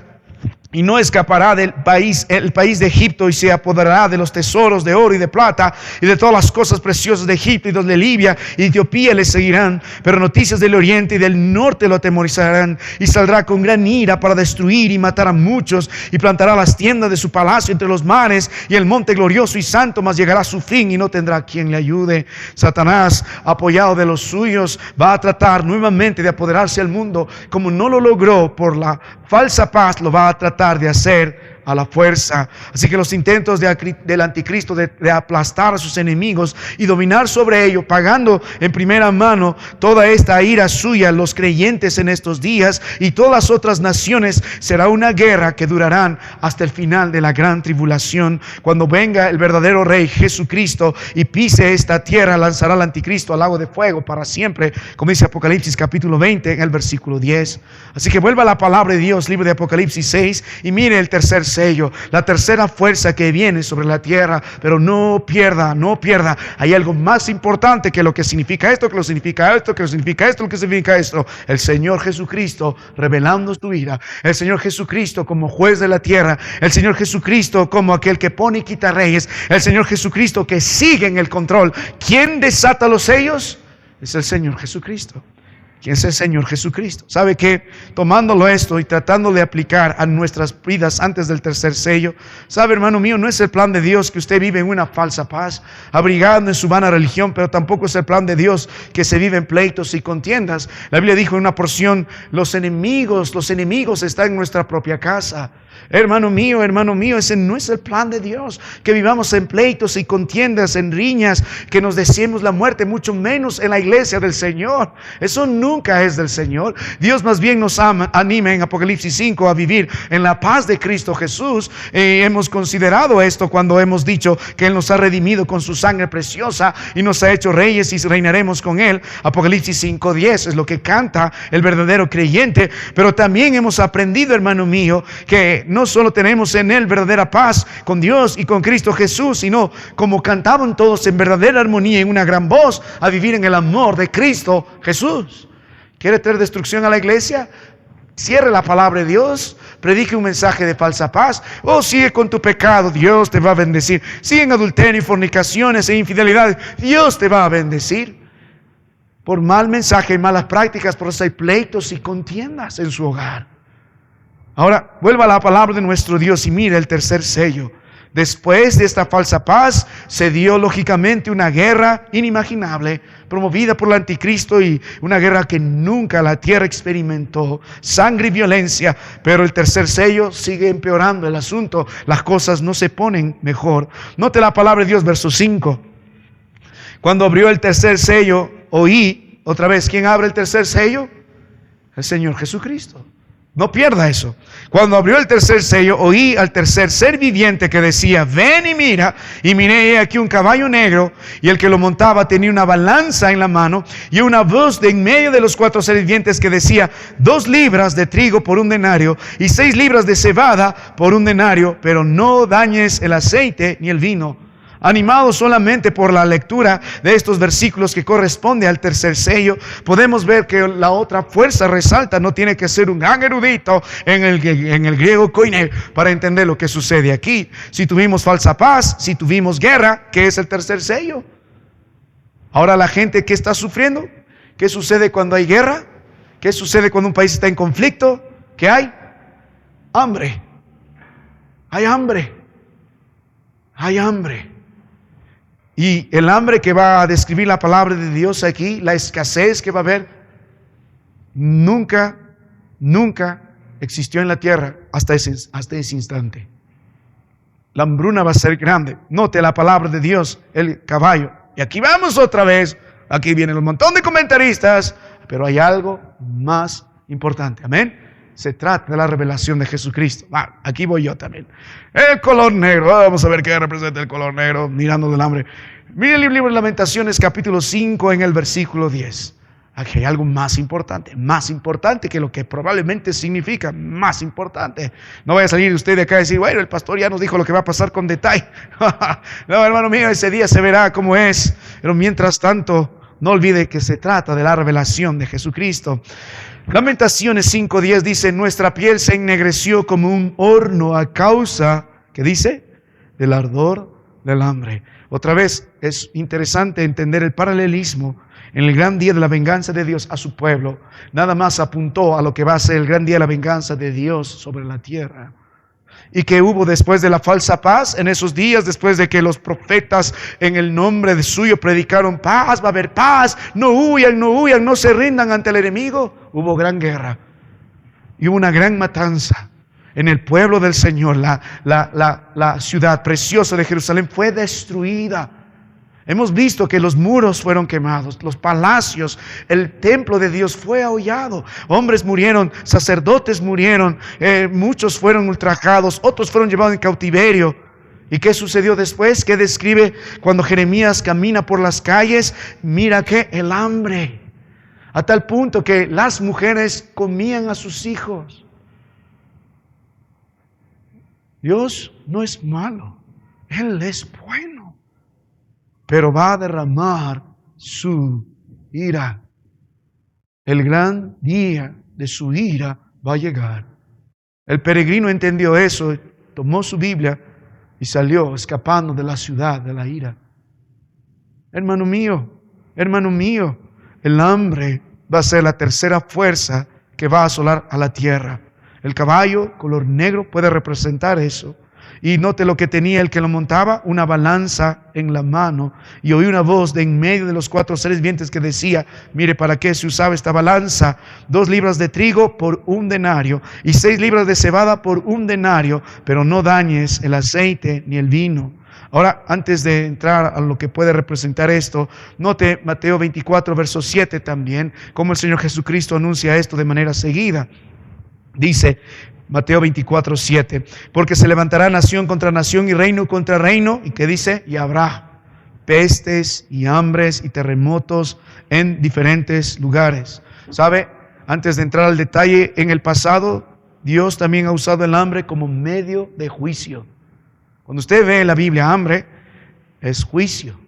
y no escapará del país, el país de Egipto, y se apoderará de los tesoros de oro y de plata y de todas las cosas preciosas de Egipto, y los de Libia y de Etiopía le seguirán, pero noticias del oriente y del norte lo atemorizarán, y saldrá con gran ira para destruir y matar a muchos, y plantará las tiendas de su palacio entre los mares y el monte glorioso y santo, mas llegará a su fin y no tendrá quien le ayude. Satanás, apoyado de los suyos, va a tratar nuevamente de apoderarse al mundo. Como no lo logró por la falsa paz, lo va a tratar de hacer a la fuerza. Así que los intentos del anticristo de aplastar a sus enemigos y dominar sobre ellos, pagando en primera mano toda esta ira suya, los creyentes en estos días y todas las otras naciones, será una guerra que durarán hasta el final de la gran tribulación. Cuando venga el verdadero Rey Jesucristo y pise esta tierra, lanzará al anticristo al lago de fuego para siempre, como dice Apocalipsis capítulo 20 en el versículo 10. Así que vuelva a la palabra de Dios, libro de Apocalipsis 6, y mire el tercer sello, la tercera fuerza que viene sobre la tierra. Pero no pierda. Hay algo más importante que lo que significa esto, que lo significa esto, que lo significa esto, lo que significa esto. El Señor Jesucristo revelando su ira. El Señor Jesucristo como juez de la tierra. El Señor Jesucristo como aquel que pone y quita reyes. El Señor Jesucristo que sigue en el control. ¿Quién desata los sellos? Es el Señor Jesucristo. ¿Quién es el Señor Jesucristo? ¿Sabe qué? Tomándolo esto y tratando de aplicar a nuestras vidas antes del tercer sello, ¿sabe, hermano mío? No es el plan de Dios que usted vive en una falsa paz, abrigado en su vana religión, pero tampoco es el plan de Dios que se vive en pleitos y contiendas. La Biblia dijo en una porción, los enemigos están en nuestra propia casa. Hermano mío, ese no es el plan de Dios, que vivamos en pleitos y contiendas, en riñas, que nos deseemos la muerte, mucho menos en la iglesia del Señor. Eso nunca es del Señor. Dios más bien nos anima en Apocalipsis 5 a vivir en la paz de Cristo Jesús. Hemos considerado esto cuando hemos dicho que Él nos ha redimido con su sangre preciosa y nos ha hecho reyes y reinaremos con Él. Apocalipsis 5:10 es lo que canta el verdadero creyente. Pero también hemos aprendido, hermano mío, que no solo tenemos en Él verdadera paz con Dios y con Cristo Jesús, sino como cantaban todos en verdadera armonía, en una gran voz, a vivir en el amor de Cristo Jesús. ¿Quiere traer destrucción a la iglesia? Cierre la palabra de Dios, predique un mensaje de falsa paz, o sigue con tu pecado, Dios te va a bendecir. Sigue en adulterio, fornicaciones e infidelidades, Dios te va a bendecir. Por mal mensaje y malas prácticas, por eso hay pleitos y contiendas en su hogar. Ahora, vuelva a la palabra de nuestro Dios y mire el tercer sello. Después de esta falsa paz, se dio lógicamente una guerra inimaginable, promovida por el anticristo, y una guerra que nunca la tierra experimentó, sangre y violencia. Pero el tercer sello sigue empeorando el asunto, las cosas no se ponen mejor. Note la palabra de Dios, verso 5. Cuando abrió el tercer sello, oí, otra vez, ¿quién abre el tercer sello? El Señor Jesucristo. No pierda eso. Cuando abrió el tercer sello, oí al tercer ser viviente que decía, ven y mira. Y miré aquí un caballo negro, y el que lo montaba tenía una balanza en la mano, y una voz de en medio de los cuatro seres vivientes que decía, 2 libras de trigo por 1 denario, y 6 libras de cebada por 1 denario, pero no dañes el aceite ni el vino. Animado solamente por la lectura de estos versículos que corresponde al tercer sello, podemos ver que la otra fuerza resalta. No tiene que ser un gran erudito en el griego koine para entender lo que sucede aquí. Si tuvimos falsa paz, si tuvimos guerra, ¿qué es el tercer sello? Ahora la gente, ¿qué está sufriendo? ¿Qué sucede cuando hay guerra? ¿Qué sucede cuando un país está en conflicto? ¿Qué hay? Hambre. Hay hambre. Hay hambre. Y el hambre que va a describir la palabra de Dios aquí, la escasez que va a haber, nunca existió en la tierra hasta ese instante. La hambruna va a ser grande. Note la palabra de Dios, el caballo. Y aquí vamos otra vez. Aquí vienen un montón de comentaristas, pero hay algo más importante. Amén. Se trata de la revelación de Jesucristo. Aquí voy yo también. El color negro. Vamos a ver qué representa el color negro, mirando del hambre. Mire el libro de Lamentaciones, capítulo 5, en el versículo 10. Aquí hay algo más importante que lo que probablemente significa, más importante. No vaya a salir usted de acá y decir, bueno, el pastor ya nos dijo lo que va a pasar con detalle. No, hermano mío, ese día se verá cómo es. Pero mientras tanto, no olvide que se trata de la revelación de Jesucristo. Lamentaciones 5:10 dice, nuestra piel se ennegreció como un horno a causa, ¿qué dice? Del ardor del hambre. Otra vez es interesante entender el paralelismo. En el gran día de la venganza de Dios a su pueblo, nada más apuntó a lo que va a ser el gran día de la venganza de Dios sobre la tierra. Y que hubo después de la falsa paz, en esos días, después de que los profetas en el nombre de suyo predicaron paz, va a haber paz, no huyan, no se rindan ante el enemigo. Hubo gran guerra y hubo una gran matanza en el pueblo del Señor. La ciudad preciosa de Jerusalén fue destruida. Hemos visto que los muros fueron quemados, los palacios, el templo de Dios fue ahollado. Hombres murieron, sacerdotes murieron, muchos fueron ultrajados, otros fueron llevados en cautiverio. ¿Y qué sucedió después? ¿Qué describe cuando Jeremías camina por las calles? Mira que el hambre, a tal punto que las mujeres comían a sus hijos. Dios no es malo, Él es bueno, pero va a derramar su ira. El gran día de su ira va a llegar. El peregrino entendió eso, tomó su Biblia y salió escapando de la ciudad de la ira. Hermano mío, el hambre va a ser la tercera fuerza que va a asolar a la tierra. El caballo color negro puede representar eso. Y note lo que tenía el que lo montaba, una balanza en la mano. Y oí una voz de en medio de los 4 seres vivientes que decía: mire, ¿para qué se usaba esta balanza? 2 libras de trigo por 1 denario y 6 libras de cebada por 1 denario, pero no dañes el aceite ni el vino. Ahora, antes de entrar a lo que puede representar esto, note Mateo 24, verso 7 también, cómo el Señor Jesucristo anuncia esto de manera seguida. Dice Mateo 24, 7, porque se levantará nación contra nación y reino contra reino, y ¿qué dice? Y habrá pestes y hambres y terremotos en diferentes lugares. ¿Sabe? Antes de entrar al detalle, en el pasado, Dios también ha usado el hambre como medio de juicio. Cuando usted ve en la Biblia hambre, es juicio,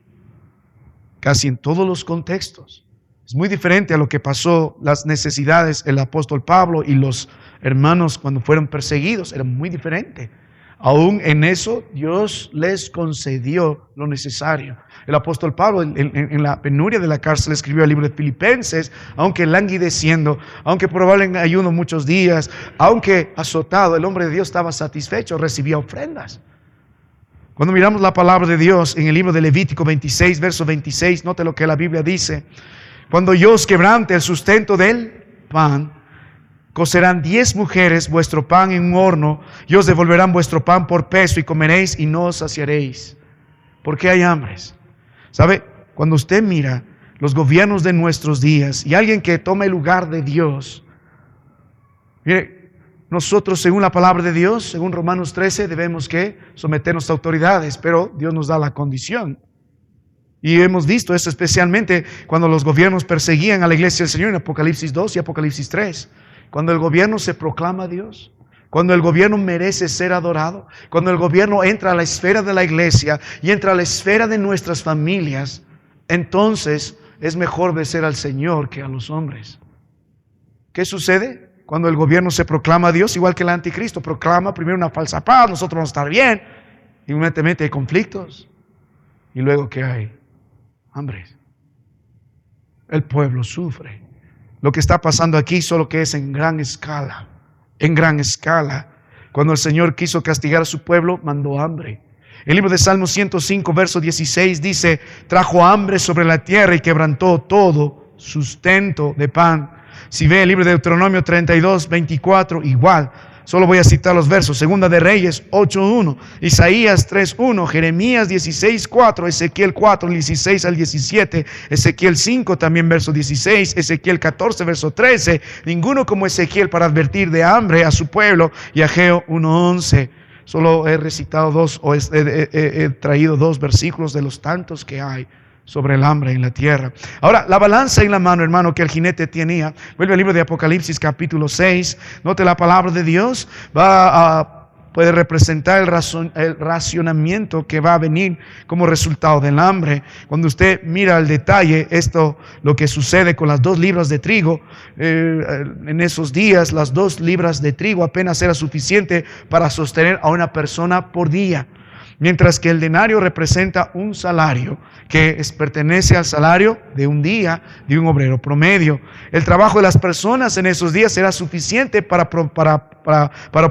casi en todos los contextos. Es muy diferente a lo que pasó, las necesidades, el apóstol Pablo y los hermanos cuando fueron perseguidos, era muy diferente. Aún en eso, Dios les concedió lo necesario. El apóstol Pablo, en la penuria de la cárcel, escribió el libro de Filipenses: aunque languideciendo, aunque probable en ayuno muchos días, aunque azotado, el hombre de Dios estaba satisfecho, recibía ofrendas. Cuando miramos la palabra de Dios en el libro de Levítico 26, verso 26, note lo que la Biblia dice: cuando yo os quebrante el sustento del pan, cocerán 10 mujeres vuestro pan en un horno, y os devolverán vuestro pan por peso, y comeréis y no os saciaréis. ¿Por qué hay hambres? ¿Sabe? Cuando usted mira los gobiernos de nuestros días y alguien que toma el lugar de Dios, mire, nosotros, según la palabra de Dios, según Romanos 13, debemos que someternos a autoridades, pero Dios nos da la condición. Y hemos visto eso especialmente cuando los gobiernos perseguían a la iglesia del Señor en Apocalipsis 2 y Apocalipsis 3. Cuando el gobierno se proclama a Dios, cuando el gobierno merece ser adorado, cuando el gobierno entra a la esfera de la iglesia y entra a la esfera de nuestras familias, entonces es mejor obedecer al Señor que a los hombres. ¿Qué sucede? Cuando el gobierno se proclama a Dios, igual que el anticristo, proclama primero una falsa paz, nosotros vamos a estar bien, y inmediatamente hay conflictos. Y luego, ¿qué hay? Hambre. El pueblo sufre. Lo que está pasando aquí solo que es en gran escala. En gran escala. Cuando el Señor quiso castigar a su pueblo, mandó hambre. El libro de Salmos 105, verso 16 dice: trajo hambre sobre la tierra y quebrantó todo sustento de pan. Si ve el libro de Deuteronomio 32, 24, igual. Solo voy a citar los versos: Segunda de Reyes 8:1, Isaías 3:1, Jeremías 16:4, Ezequiel 4, 16 al 17, Ezequiel 5 también verso 16, Ezequiel 14 verso 13. Ninguno como Ezequiel para advertir de hambre a su pueblo. Y Ageo 1:11. Solo he recitado he traído 2 versículos de los tantos que hay sobre el hambre en la tierra. Ahora, la balanza en la mano, hermano, que el jinete tenía. Vuelve al libro de Apocalipsis capítulo 6. Note la palabra de Dios. Puede representar el racionamiento que va a venir como resultado del hambre. Cuando usted mira al detalle esto, lo que sucede con las 2 libras de trigo, en esos días las 2 libras de trigo apenas era suficiente para sostener a una persona por día. Mientras que el denario representa un salario que pertenece al salario de un día de un obrero promedio. El trabajo de las personas en esos días era suficiente para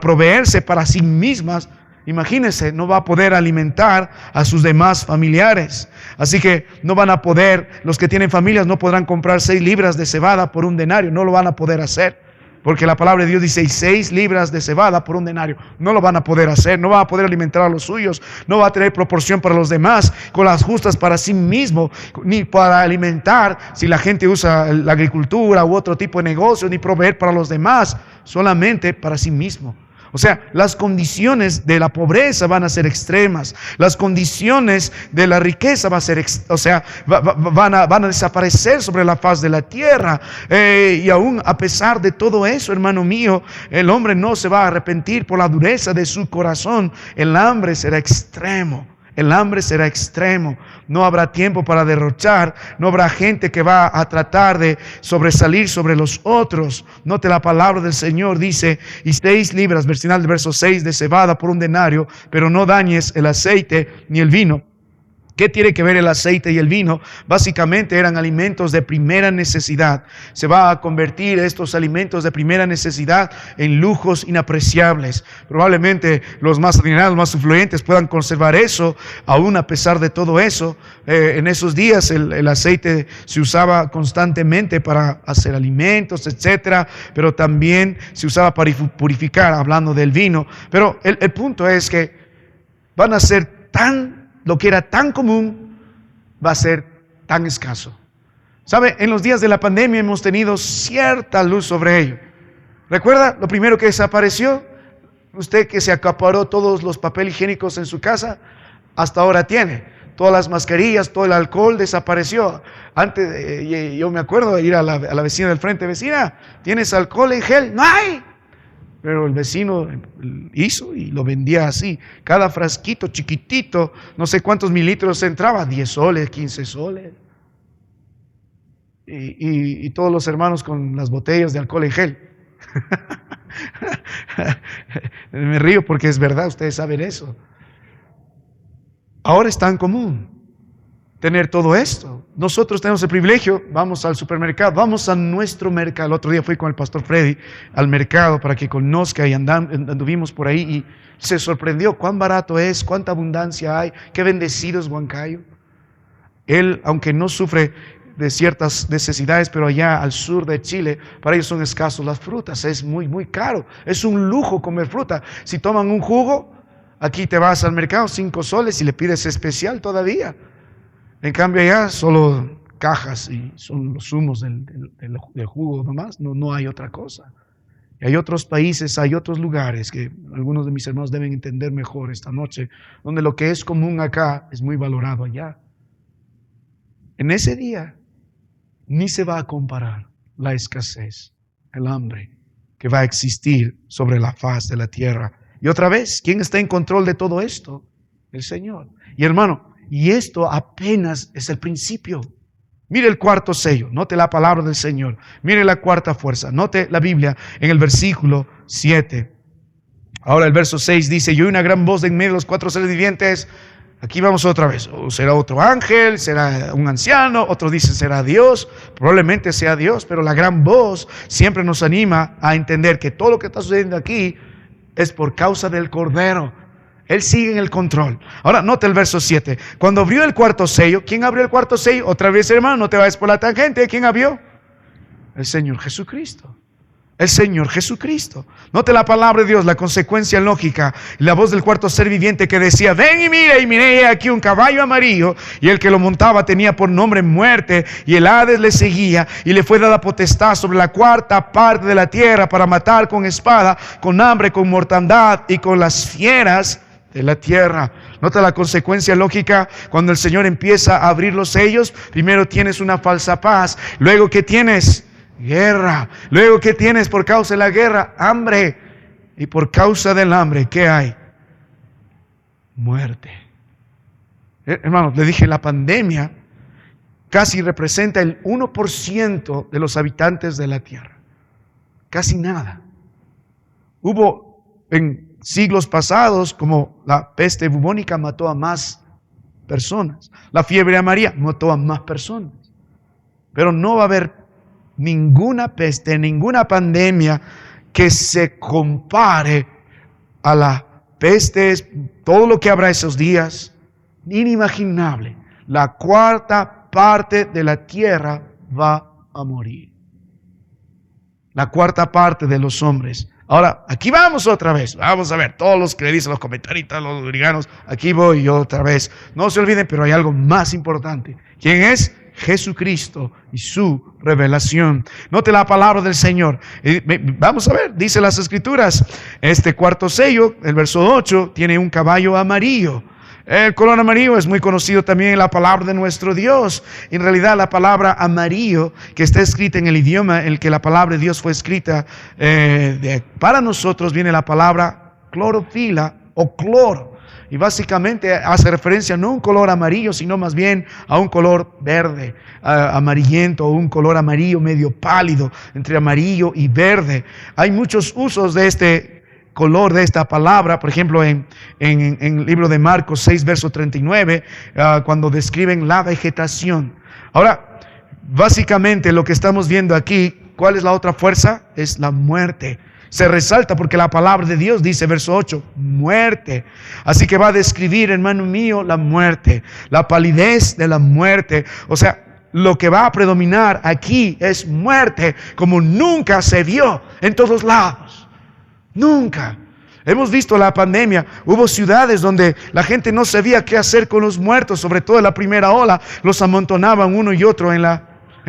proveerse para sí mismas. Imagínense, no va a poder alimentar a sus demás familiares. Así que no van a poder, los que tienen familias no podrán comprar 6 libras de cebada por un denario, no lo van a poder hacer. Porque la palabra de Dios dice 6 libras de cebada por un denario. No lo van a poder hacer, no van a poder alimentar a los suyos, no va a tener proporción para los demás, con las justas para sí mismo, ni para alimentar si la gente usa la agricultura u otro tipo de negocio, ni proveer para los demás, solamente para sí mismo. O sea, las condiciones de la pobreza van a ser extremas. Las condiciones de la riqueza van a desaparecer sobre la faz de la tierra. Y aún a pesar de todo eso, hermano mío, el hombre no se va a arrepentir por la dureza de su corazón. El hambre será extremo. El hambre será extremo, no habrá tiempo para derrochar, no habrá gente que va a tratar de sobresalir sobre los otros. Note la palabra del Señor, dice, y 6 libras, final del verso 6, de cebada por un denario, pero no dañes el aceite ni el vino. ¿Qué tiene que ver el aceite y el vino? Básicamente eran alimentos de primera necesidad. Se va a convertir estos alimentos de primera necesidad en lujos inapreciables. Probablemente los más adinerados, más influyentes puedan conservar eso, aún a pesar de todo eso. En esos días el aceite se usaba constantemente para hacer alimentos, etcétera, pero también se usaba para purificar, hablando del vino. Pero el punto es que van a ser lo que era tan común va a ser tan escaso. ¿Sabe? En los días de la pandemia hemos tenido cierta luz sobre ello. ¿Recuerda lo primero que desapareció? Usted que se acaparó todos los papel higiénicos en su casa, hasta ahora tiene. Todas las mascarillas, todo el alcohol desapareció. Antes, yo me acuerdo de ir a la vecina del frente. Vecina, ¿tienes alcohol en gel? ¡No hay! Pero el vecino hizo y lo vendía así. Cada frasquito chiquitito, no sé cuántos mililitros entraba, 10 soles, 15 soles. Y todos los hermanos con las botellas de alcohol en gel. Me río porque es verdad, ustedes saben eso. Ahora es tan común tener todo esto. Nosotros tenemos el privilegio, vamos al supermercado, vamos a nuestro mercado. El otro día fui con el pastor Freddy al mercado para que conozca y anduvimos por ahí y se sorprendió cuán barato es, cuánta abundancia hay, qué bendecido es Huancayo. Él, aunque no sufre de ciertas necesidades, pero allá al sur de Chile, para ellos son escasos las frutas, es muy, muy caro, es un lujo comer fruta. Si toman un jugo, aquí te vas al mercado, 5 soles y le pides especial todavía. En cambio allá solo cajas y son los zumos del jugo nomás, no hay otra cosa. Y hay otros países, hay otros lugares que algunos de mis hermanos deben entender mejor esta noche, donde lo que es común acá es muy valorado allá. En ese día ni se va a comparar la escasez, el hambre que va a existir sobre la faz de la tierra. Y otra vez, ¿quién está en control de todo esto? El Señor. Y hermano, y esto apenas es el principio. Mire el cuarto sello, note la palabra del Señor. Mire la cuarta fuerza, note la Biblia en el versículo 7. Ahora el verso 6 dice, y oí una gran voz de en medio de los 4 seres vivientes. Aquí vamos otra vez, o será otro ángel, será un anciano, otros dicen será Dios, probablemente sea Dios, pero la gran voz siempre nos anima a entender que todo lo que está sucediendo aquí es por causa del Cordero. Él sigue en el control. Ahora, note el verso 7. Cuando abrió el cuarto sello, ¿quién abrió el cuarto sello? Otra vez, hermano, no te vayas por la tangente. ¿Quién abrió? El Señor Jesucristo. El Señor Jesucristo. Note la palabra de Dios, la consecuencia lógica. La voz del cuarto ser viviente que decía, ven y miré aquí un caballo amarillo. Y el que lo montaba tenía por nombre Muerte. Y el Hades le seguía. Y le fue dada potestad sobre la cuarta parte de la tierra para matar con espada, con hambre, con mortandad y con las fieras de la tierra. Nota la consecuencia lógica. Cuando el Señor empieza a abrir los sellos, primero tienes una falsa paz. Luego, ¿qué tienes? Guerra. Luego, ¿qué tienes por causa de la guerra? Hambre. Y por causa del hambre, ¿qué hay? Muerte. Hermanos, le dije, la pandemia casi representa el 1% de los habitantes de la tierra. Casi nada. Hubo en siglos pasados, como la peste bubónica mató a más personas. La fiebre amarilla mató a más personas. Pero no va a haber ninguna peste, ninguna pandemia que se compare a la peste, todo lo que habrá esos días, inimaginable. La cuarta parte de la tierra va a morir. La cuarta parte de los hombres. Ahora, aquí vamos otra vez. Vamos a ver, todos los que le dicen los comentaristas, los griganos, aquí voy yo otra vez. No se olviden, pero hay algo más importante. ¿Quién es? Jesucristo y su revelación. Note la palabra del Señor. Vamos a ver, dice las Escrituras, este cuarto sello, el verso 8, tiene un caballo amarillo. El color amarillo es muy conocido también en la palabra de nuestro Dios. En realidad la palabra amarillo, que está escrita en el idioma en el que la palabra de Dios fue escrita, para nosotros viene la palabra clorofila o cloro. Y básicamente hace referencia no a un color amarillo, sino más bien a un color verde, amarillento, o un color amarillo medio pálido, entre amarillo y verde. Hay muchos usos de este color, de esta palabra, por ejemplo en el libro de Marcos 6, verso 39, cuando describen la vegetación. Ahora, básicamente lo que estamos viendo aquí, ¿cuál es la otra fuerza? Es la muerte. Se resalta porque la palabra de Dios dice, verso 8, muerte. Así que va a describir, hermano mío, la muerte, la palidez de la muerte. O sea, lo que va a predominar aquí es muerte, como nunca se vio en todos lados. Nunca. Hemos visto la pandemia, hubo ciudades donde la gente no sabía qué hacer con los muertos, sobre todo en la primera ola, los amontonaban uno y otro en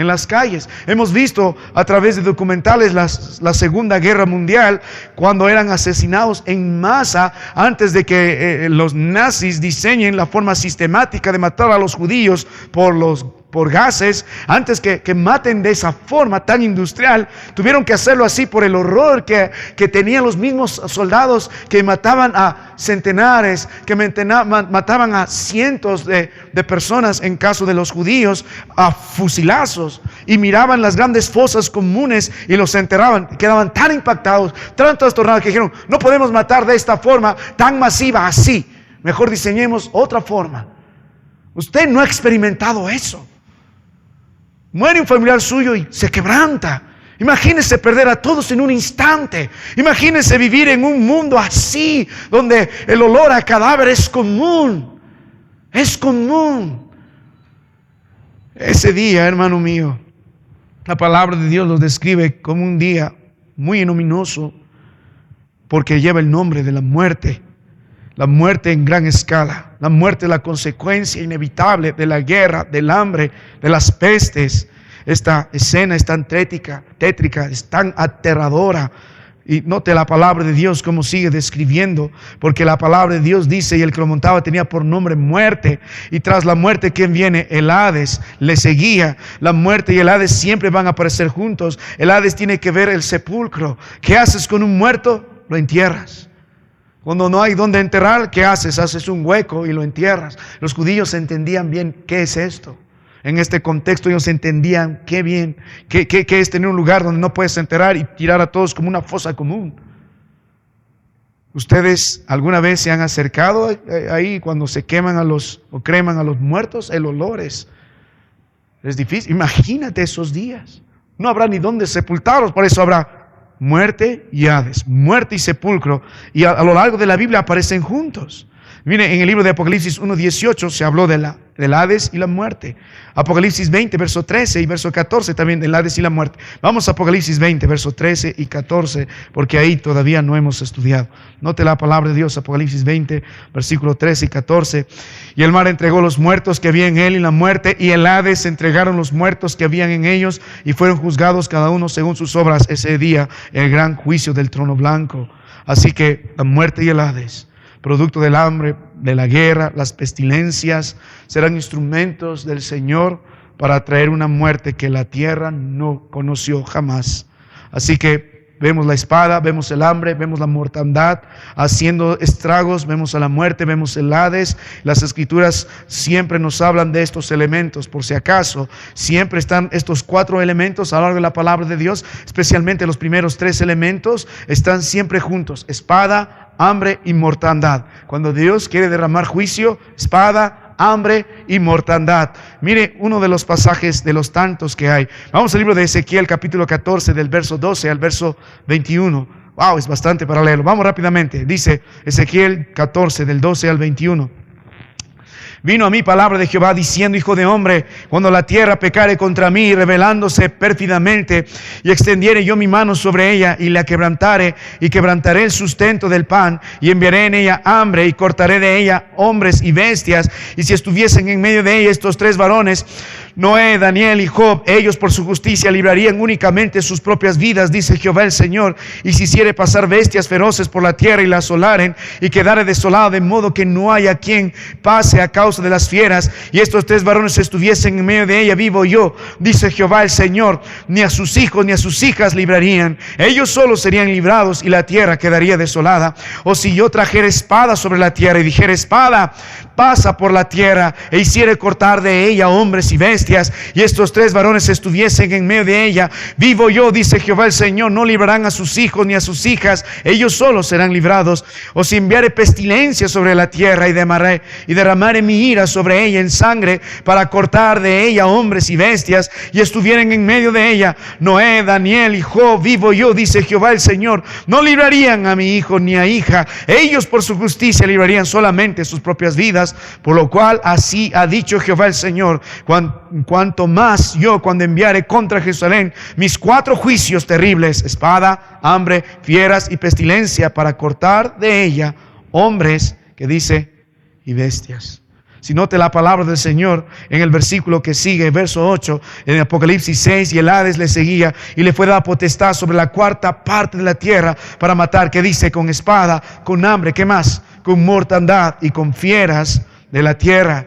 las calles. Hemos visto a través de documentales la Segunda Guerra Mundial, cuando eran asesinados en masa antes de que los nazis diseñen la forma sistemática de matar a los judíos por gases, antes que maten de esa forma tan industrial, tuvieron que hacerlo así por el horror que tenían los mismos soldados que mataban a centenares, que mataban a cientos de personas en caso de los judíos, a fusilazos, y miraban las grandes fosas comunes y los enterraban. Quedaban tan impactados, tan trastornados que dijeron, no podemos matar de esta forma tan masiva así, mejor diseñemos otra forma. Usted no ha experimentado eso. Muere un familiar suyo y se quebranta. Imagínese perder a todos en un instante. Imagínese vivir en un mundo así, donde el olor a cadáver es común. Es común. Ese día, hermano mío, la palabra de Dios lo describe como un día muy luminoso, porque lleva el nombre de la muerte. La muerte en gran escala. La muerte es la consecuencia inevitable de la guerra, del hambre, de las pestes. Esta escena es tan tétrica, es tan aterradora. Y note la palabra de Dios como sigue describiendo, porque la palabra de Dios dice, y el que lo montaba tenía por nombre muerte, y tras la muerte, ¿quién viene? El Hades le seguía. La muerte y el Hades siempre van a aparecer juntos. El Hades tiene que ver el sepulcro. ¿Qué haces con un muerto? Lo entierras. Cuando no hay donde enterrar, ¿qué haces? Haces un hueco y lo entierras. Los judíos entendían bien qué es esto. En este contexto ellos entendían qué es tener un lugar donde no puedes enterrar y tirar a todos como una fosa común. ¿Ustedes alguna vez se han acercado ahí cuando se queman o creman a los muertos? El olor es difícil. Imagínate esos días. No habrá ni dónde sepultarlos, por eso habrá muerte y Hades, muerte y sepulcro, y a lo largo de la Biblia aparecen juntos. Mire, en el libro de Apocalipsis 1:18 se habló del Hades y la muerte. Apocalipsis 20, verso 13 y verso 14 también del Hades y la muerte. Vamos a Apocalipsis 20, verso 13 y 14, porque ahí todavía no hemos estudiado. Note la palabra de Dios, Apocalipsis 20, versículo 13 y 14. Y el mar entregó los muertos que había en él, y la muerte y el Hades entregaron los muertos que habían en ellos, y fueron juzgados cada uno según sus obras ese día, el gran juicio del trono blanco. Así que la muerte y el Hades, producto del hambre, de la guerra, las pestilencias, serán instrumentos del Señor para traer una muerte que la tierra no conoció jamás. Así que vemos la espada, vemos el hambre, vemos la mortandad haciendo estragos, vemos a la muerte, vemos el Hades. Las Escrituras siempre nos hablan de estos elementos, por si acaso. Siempre están estos 4 elementos a lo largo de la palabra de Dios, especialmente los primeros 3 elementos, están siempre juntos: espada, hambre y mortandad. Cuando Dios quiere derramar juicio, espada, hambre y mortandad. Mire uno de los pasajes de los tantos que hay. Vamos al libro de Ezequiel, capítulo 14, del verso 12 al verso 21. Wow, es bastante para leerlo. Vamos rápidamente. Dice Ezequiel 14, del 12 al 21. Vino a mí palabra de Jehová diciendo: hijo de hombre, cuando la tierra pecare contra mí, rebelándose pérfidamente, y extendiere yo mi mano sobre ella, y la quebrantare, y quebrantaré el sustento del pan, y enviaré en ella hambre, y cortaré de ella hombres y bestias, y si estuviesen en medio de ella estos 3 varones, Noé, Daniel y Job, ellos por su justicia librarían únicamente sus propias vidas, dice Jehová el Señor. Y si hiciere pasar bestias feroces por la tierra y la asolaren, y quedare desolado de modo que no haya quien pase a causa de las fieras, y estos 3 varones estuviesen en medio de ella, vivo yo, dice Jehová el Señor, ni a sus hijos ni a sus hijas librarían, ellos solos serían librados y la tierra quedaría desolada. O si yo trajera espada sobre la tierra y dijera: espada, pasa por la tierra, e hiciere cortar de ella hombres y bestias, y estos 3 varones estuviesen en medio de ella, vivo yo, dice Jehová el Señor, no librarán a sus hijos ni a sus hijas, ellos solos serán librados. O si enviare pestilencia sobre la tierra y derramare mi ira sobre ella en sangre, para cortar de ella hombres y bestias, y estuvieren en medio de ella Noé, Daniel y Job, vivo yo, dice Jehová el Señor, no librarían a mi hijo ni a hija, ellos por su justicia librarían solamente sus propias vidas. Por lo cual así ha dicho Jehová el Señor: cuanto más yo, cuando enviare contra Jerusalén mis 4 juicios terribles, espada, hambre, fieras y pestilencia, para cortar de ella hombres, que dice, y bestias. Si note la palabra del Señor en el versículo que sigue, verso 8, en Apocalipsis 6, y el Hades le seguía, y le fue dada potestad sobre la 4ª parte de la tierra para matar, que dice, con espada, con hambre, ¿qué más? Con mortandad y con fieras de la tierra.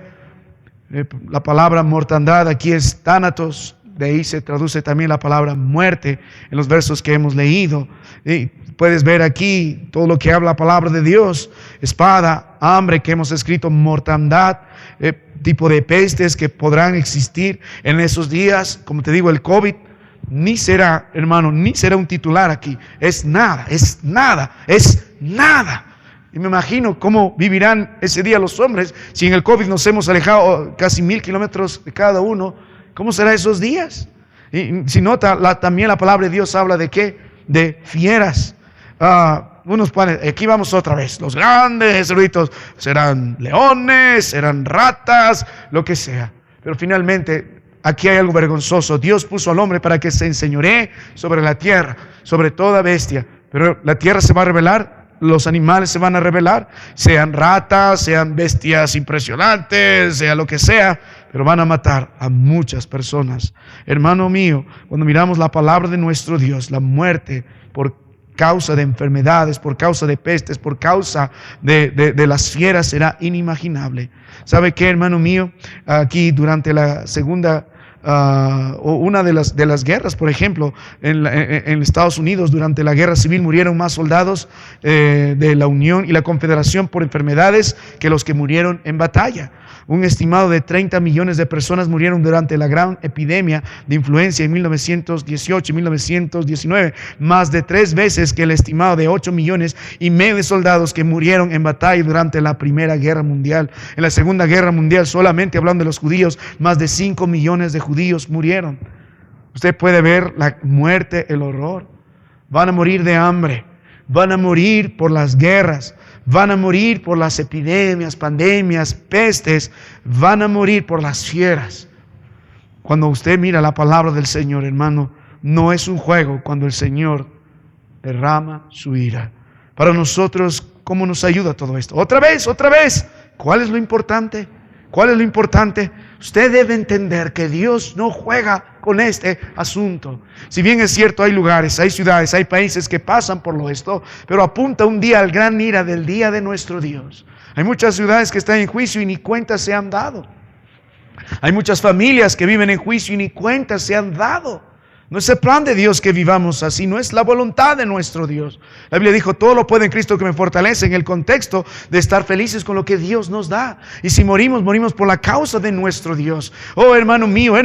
La palabra mortandad aquí es tánatos, de ahí se traduce también la palabra muerte en los versos que hemos leído. Y puedes ver aquí todo lo que habla la palabra de Dios: espada, hambre, que hemos escrito, mortandad, tipo de pestes que podrán existir en esos días. Como te digo, el COVID ni será, hermano, ni será un titular aquí. Es nada, es nada, es nada. Y me imagino cómo vivirán ese día los hombres si en el COVID nos hemos alejado casi 1000 kilómetros de cada uno. ¿Cómo serán esos días? Y si nota, también la palabra de Dios habla de ¿qué? De fieras. Unos planes, aquí vamos otra vez. Los grandes eruditos serán leones, serán ratas, lo que sea. Pero finalmente, aquí hay algo vergonzoso. Dios puso al hombre para que se enseñoree sobre la tierra, sobre toda bestia. Pero la tierra se va a rebelar. Los animales se van a rebelar, sean ratas, sean bestias impresionantes, sea lo que sea, pero van a matar a muchas personas. Hermano mío, cuando miramos la palabra de nuestro Dios, la muerte por causa de enfermedades, por causa de pestes, por causa de las fieras será inimaginable. ¿Sabe qué, hermano mío? Aquí durante la segunda o una de las guerras, por ejemplo, en Estados Unidos, durante la guerra civil murieron más soldados de la Unión y la Confederación por enfermedades que los que murieron en batalla. Un estimado de 30 millones de personas murieron durante la gran epidemia de influenza en 1918 y 1919, más de 3 veces que el estimado de 8,5 millones de soldados que murieron en batalla durante la Primera Guerra Mundial. En la Segunda Guerra Mundial, solamente hablando de los judíos, más de 5 millones de judíos murieron. Usted puede ver la muerte, el horror. Van a morir de hambre, van a morir por las guerras, van a morir por las epidemias, pandemias, pestes, van a morir por las fieras. Cuando usted mira la palabra del Señor, hermano, no es un juego cuando el Señor derrama su ira. Para nosotros, ¿cómo nos ayuda todo esto? Otra vez, ¿cuál es lo importante? ¿Cuál es lo importante? Usted debe entender que Dios no juega con este asunto. Si bien es cierto, hay lugares, hay ciudades, hay países que pasan por lo esto, pero apunta un día al gran ira del día de nuestro Dios. Hay muchas ciudades que están en juicio y ni cuenta se han dado. Hay muchas familias que viven en juicio y ni cuenta se han dado. No es el plan de Dios que vivamos así, no es la voluntad de nuestro Dios. La Biblia dijo, todo lo puedo en Cristo que me fortalece, en el contexto de estar felices con lo que Dios nos da. Y si morimos, morimos por la causa de nuestro Dios. Oh, hermano mío,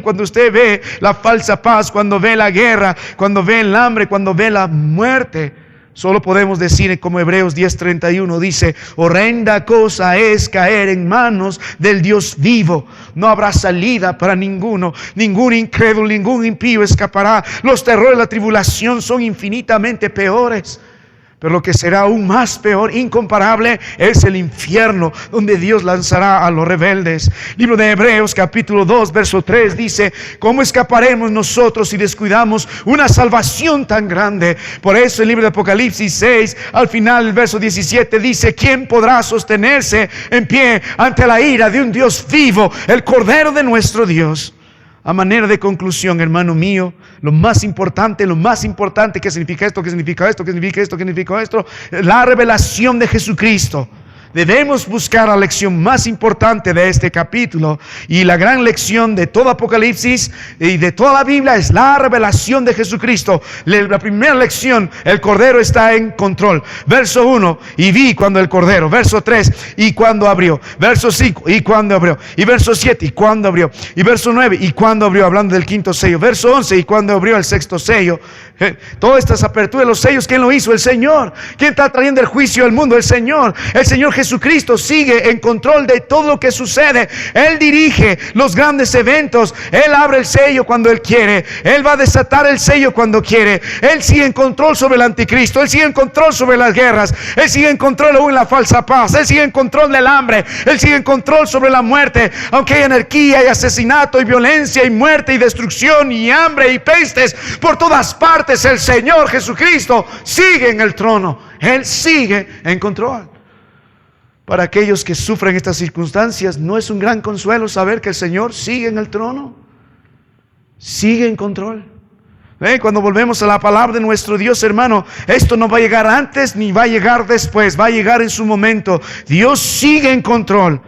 cuando usted ve la falsa paz, cuando ve la guerra, cuando ve el hambre, cuando ve la muerte, solo podemos decir, como Hebreos 10:31 dice, horrenda cosa es caer en manos del Dios vivo. No habrá salida para ninguno, ningún incrédulo, ningún impío escapará. Los terrores de la tribulación son infinitamente peores. Pero lo que será aún más peor, incomparable, es el infierno, donde Dios lanzará a los rebeldes. Libro de Hebreos capítulo 2, verso 3 dice: ¿cómo escaparemos nosotros si descuidamos una salvación tan grande? Por eso el libro de Apocalipsis 6, al final el verso 17 dice: ¿quién podrá sostenerse en pie ante la ira de un Dios vivo, el Cordero de nuestro Dios? A manera de conclusión, hermano mío, lo más importante, ¿qué significa esto? ¿Qué significa esto? ¿Qué significa esto? ¿Qué significa esto? La revelación de Jesucristo. Debemos buscar la lección más importante de este capítulo, y la gran lección de todo Apocalipsis y de toda la Biblia es la revelación de Jesucristo. La primera lección: el Cordero está en control. Verso 1, y vi cuando el Cordero. Verso 3, y cuando abrió. Verso 5, y cuando abrió. Y verso 7, y cuando abrió. Y verso 9, y cuando abrió, hablando del quinto sello. Verso 11, y cuando abrió el sexto sello. Todas estas aperturas de los sellos, ¿quién lo hizo? El Señor. ¿Quién está trayendo el juicio al mundo? El Señor. El Señor Jesucristo sigue en control de todo lo que sucede. Él dirige los grandes eventos. Él abre el sello cuando Él quiere. Él va a desatar el sello cuando quiere. Él sigue en control sobre el anticristo. Él sigue en control sobre las guerras. Él sigue en control aún la falsa paz. Él sigue en control del hambre. Él sigue en control sobre la muerte. Aunque hay anarquía y asesinato y violencia y muerte y destrucción y hambre y pestes por todas partes, el Señor Jesucristo sigue en el trono. Él sigue en control. Para aquellos que sufren estas circunstancias, ¿no es un gran consuelo saber que el Señor sigue en el trono? Sigue en control. Cuando volvemos a la palabra de nuestro Dios, hermano, esto no va a llegar antes ni va a llegar después, va a llegar en su momento. Dios sigue en control.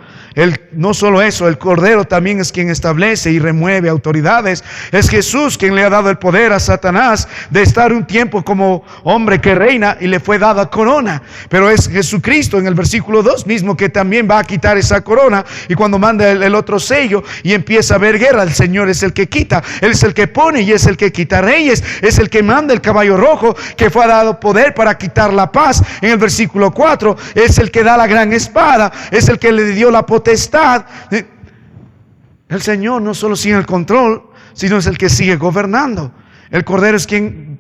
No solo eso, el Cordero también es quien establece y remueve autoridades. Es Jesús quien le ha dado el poder a Satanás de estar un tiempo como hombre que reina, y le fue dada corona. Pero es Jesucristo en el versículo 2 mismo que también va a quitar esa corona. Y cuando manda el otro sello y empieza a haber guerra, el Señor es el que quita. Él es el que pone y es el que quita reyes. Es el que manda el caballo rojo, que fue dado poder para quitar la paz. En el versículo 4 es el que da la gran espada. Es el que le dio la potestad. El Señor no solo sigue el control, sino es el que sigue gobernando. El Cordero es quien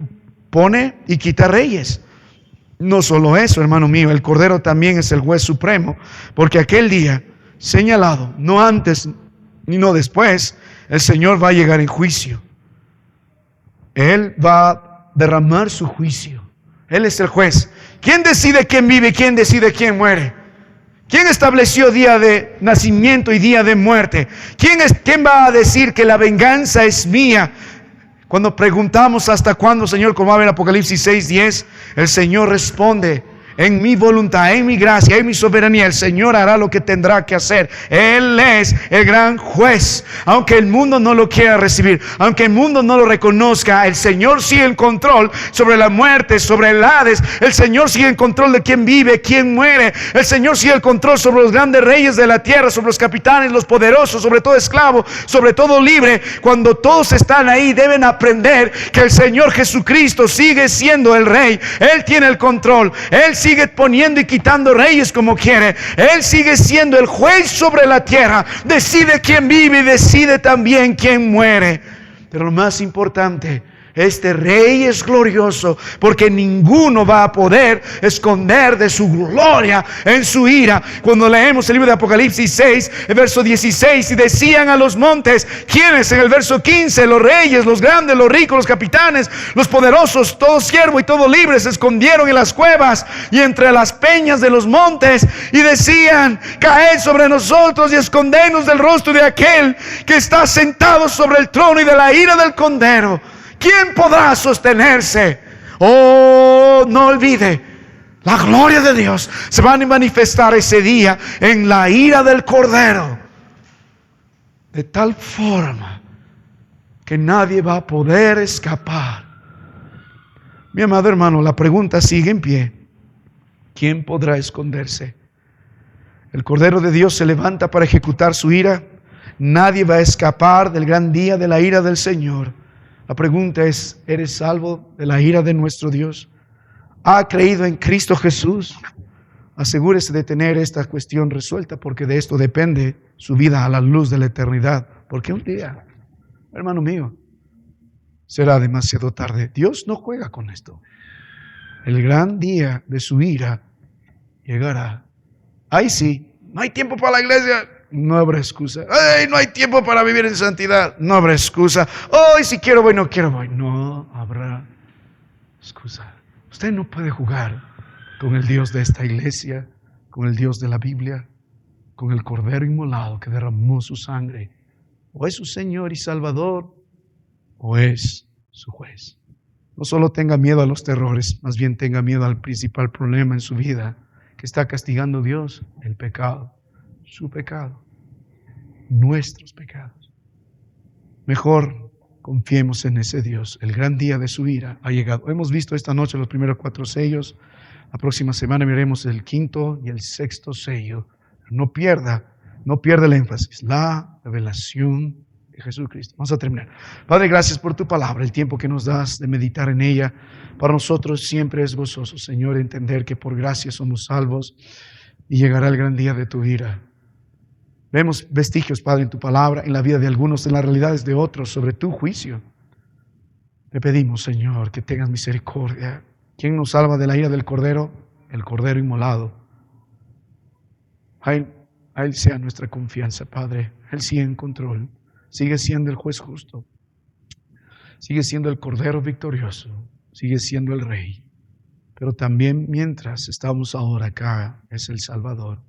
pone y quita reyes. No solo eso, hermano mío, el Cordero también es el juez supremo, porque aquel día señalado, no antes ni no después, el Señor va a llegar en juicio. Él va a derramar su juicio. Él es el juez. ¿Quién decide quién vive y quién decide quién muere? ¿Quién estableció día de nacimiento y día de muerte? ¿Quién va a decir que la venganza es mía? Cuando preguntamos hasta cuándo, Señor, como va a ver Apocalipsis 6:10, el Señor responde: en mi voluntad, en mi gracia, en mi soberanía, el Señor hará lo que tendrá que hacer. Él es el gran juez. Aunque el mundo no lo quiera recibir, aunque el mundo no lo reconozca, el Señor sigue en control sobre la muerte, sobre el Hades. El Señor sigue en control de quién vive, quién muere. El Señor sigue el control sobre los grandes reyes de la tierra, sobre los capitanes, los poderosos, sobre todo esclavo, sobre todo libre. Cuando todos están ahí, deben aprender que el Señor Jesucristo sigue siendo el Rey. Él tiene el control. Él sigue poniendo y quitando reyes como quiere. Él sigue siendo el juez sobre la tierra. Decide quién vive y decide también quién muere. Pero lo más importante, este Rey es glorioso, porque ninguno va a poder esconder de su gloria en su ira. Cuando leemos el libro de Apocalipsis 6, el verso 16, y decían a los montes, ¿quiénes? En el verso 15, los reyes, los grandes, los ricos, los capitanes, los poderosos, todo siervo y todo libre, se escondieron en las cuevas y entre las peñas de los montes, y decían, caed sobre nosotros y escondenos del rostro de aquel que está sentado sobre el trono y de la ira del Cordero. ¿Quién podrá sostenerse? Oh, no olvide, la gloria de Dios se va a manifestar ese día en la ira del Cordero, de tal forma que nadie va a poder escapar. Mi amado hermano, la pregunta sigue en pie: ¿quién podrá esconderse? El Cordero de Dios se levanta para ejecutar su ira. Nadie va a escapar del gran día de la ira del Señor. La pregunta es: ¿eres salvo de la ira de nuestro Dios? ¿Ha creído en Cristo Jesús? Asegúrese de tener esta cuestión resuelta, porque de esto depende su vida a la luz de la eternidad. Porque un día, hermano mío, será demasiado tarde. Dios no juega con esto. El gran día de su ira llegará. Ay, sí, no hay tiempo para la iglesia. No habrá excusa. Ay, no hay tiempo para vivir en santidad. No habrá excusa. Ay, si quiero voy, no quiero voy. No habrá excusa. Usted no puede jugar con el Dios de esta iglesia, con el Dios de la Biblia, con el Cordero inmolado que derramó su sangre. O es su Señor y Salvador, o es su juez. No solo tenga miedo a los terrores, más bien tenga miedo al principal problema en su vida, que está castigando Dios, el pecado, su pecado, nuestros pecados. Mejor confiemos en ese Dios. El gran día de su ira ha llegado. Hemos visto esta noche los primeros 4 sellos. La próxima semana miraremos el 5º y el 6º sello. No pierda el énfasis, la revelación de Jesucristo. Vamos a terminar. Padre, gracias por tu palabra, el tiempo que nos das de meditar en ella. Para nosotros siempre es gozoso, Señor, entender que por gracia somos salvos y llegará el gran día de tu ira. Vemos vestigios, Padre, en tu palabra, en la vida de algunos, en las realidades de otros, sobre tu juicio. Te pedimos, Señor, que tengas misericordia. ¿Quién nos salva de la ira del Cordero? El Cordero inmolado. A Él sea nuestra confianza, Padre. Él sigue en control. Sigue siendo el juez justo. Sigue siendo el Cordero victorioso. Sigue siendo el Rey. Pero también mientras estamos ahora acá, es el Salvador.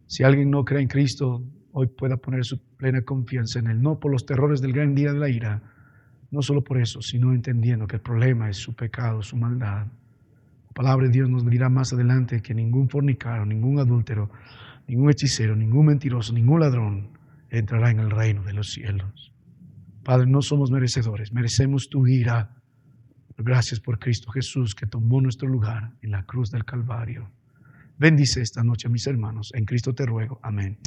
Si alguien no cree en Cristo, hoy pueda poner su plena confianza en Él. No por los terrores del gran día de la ira. No solo por eso, sino entendiendo que el problema es su pecado, su maldad. La palabra de Dios nos dirá más adelante que ningún fornicario, ningún adúltero, ningún hechicero, ningún mentiroso, ningún ladrón entrará en el reino de los cielos. Padre, no somos merecedores, merecemos tu ira. Pero gracias por Cristo Jesús que tomó nuestro lugar en la cruz del Calvario. Bendice esta noche a mis hermanos. En Cristo te ruego. Amén.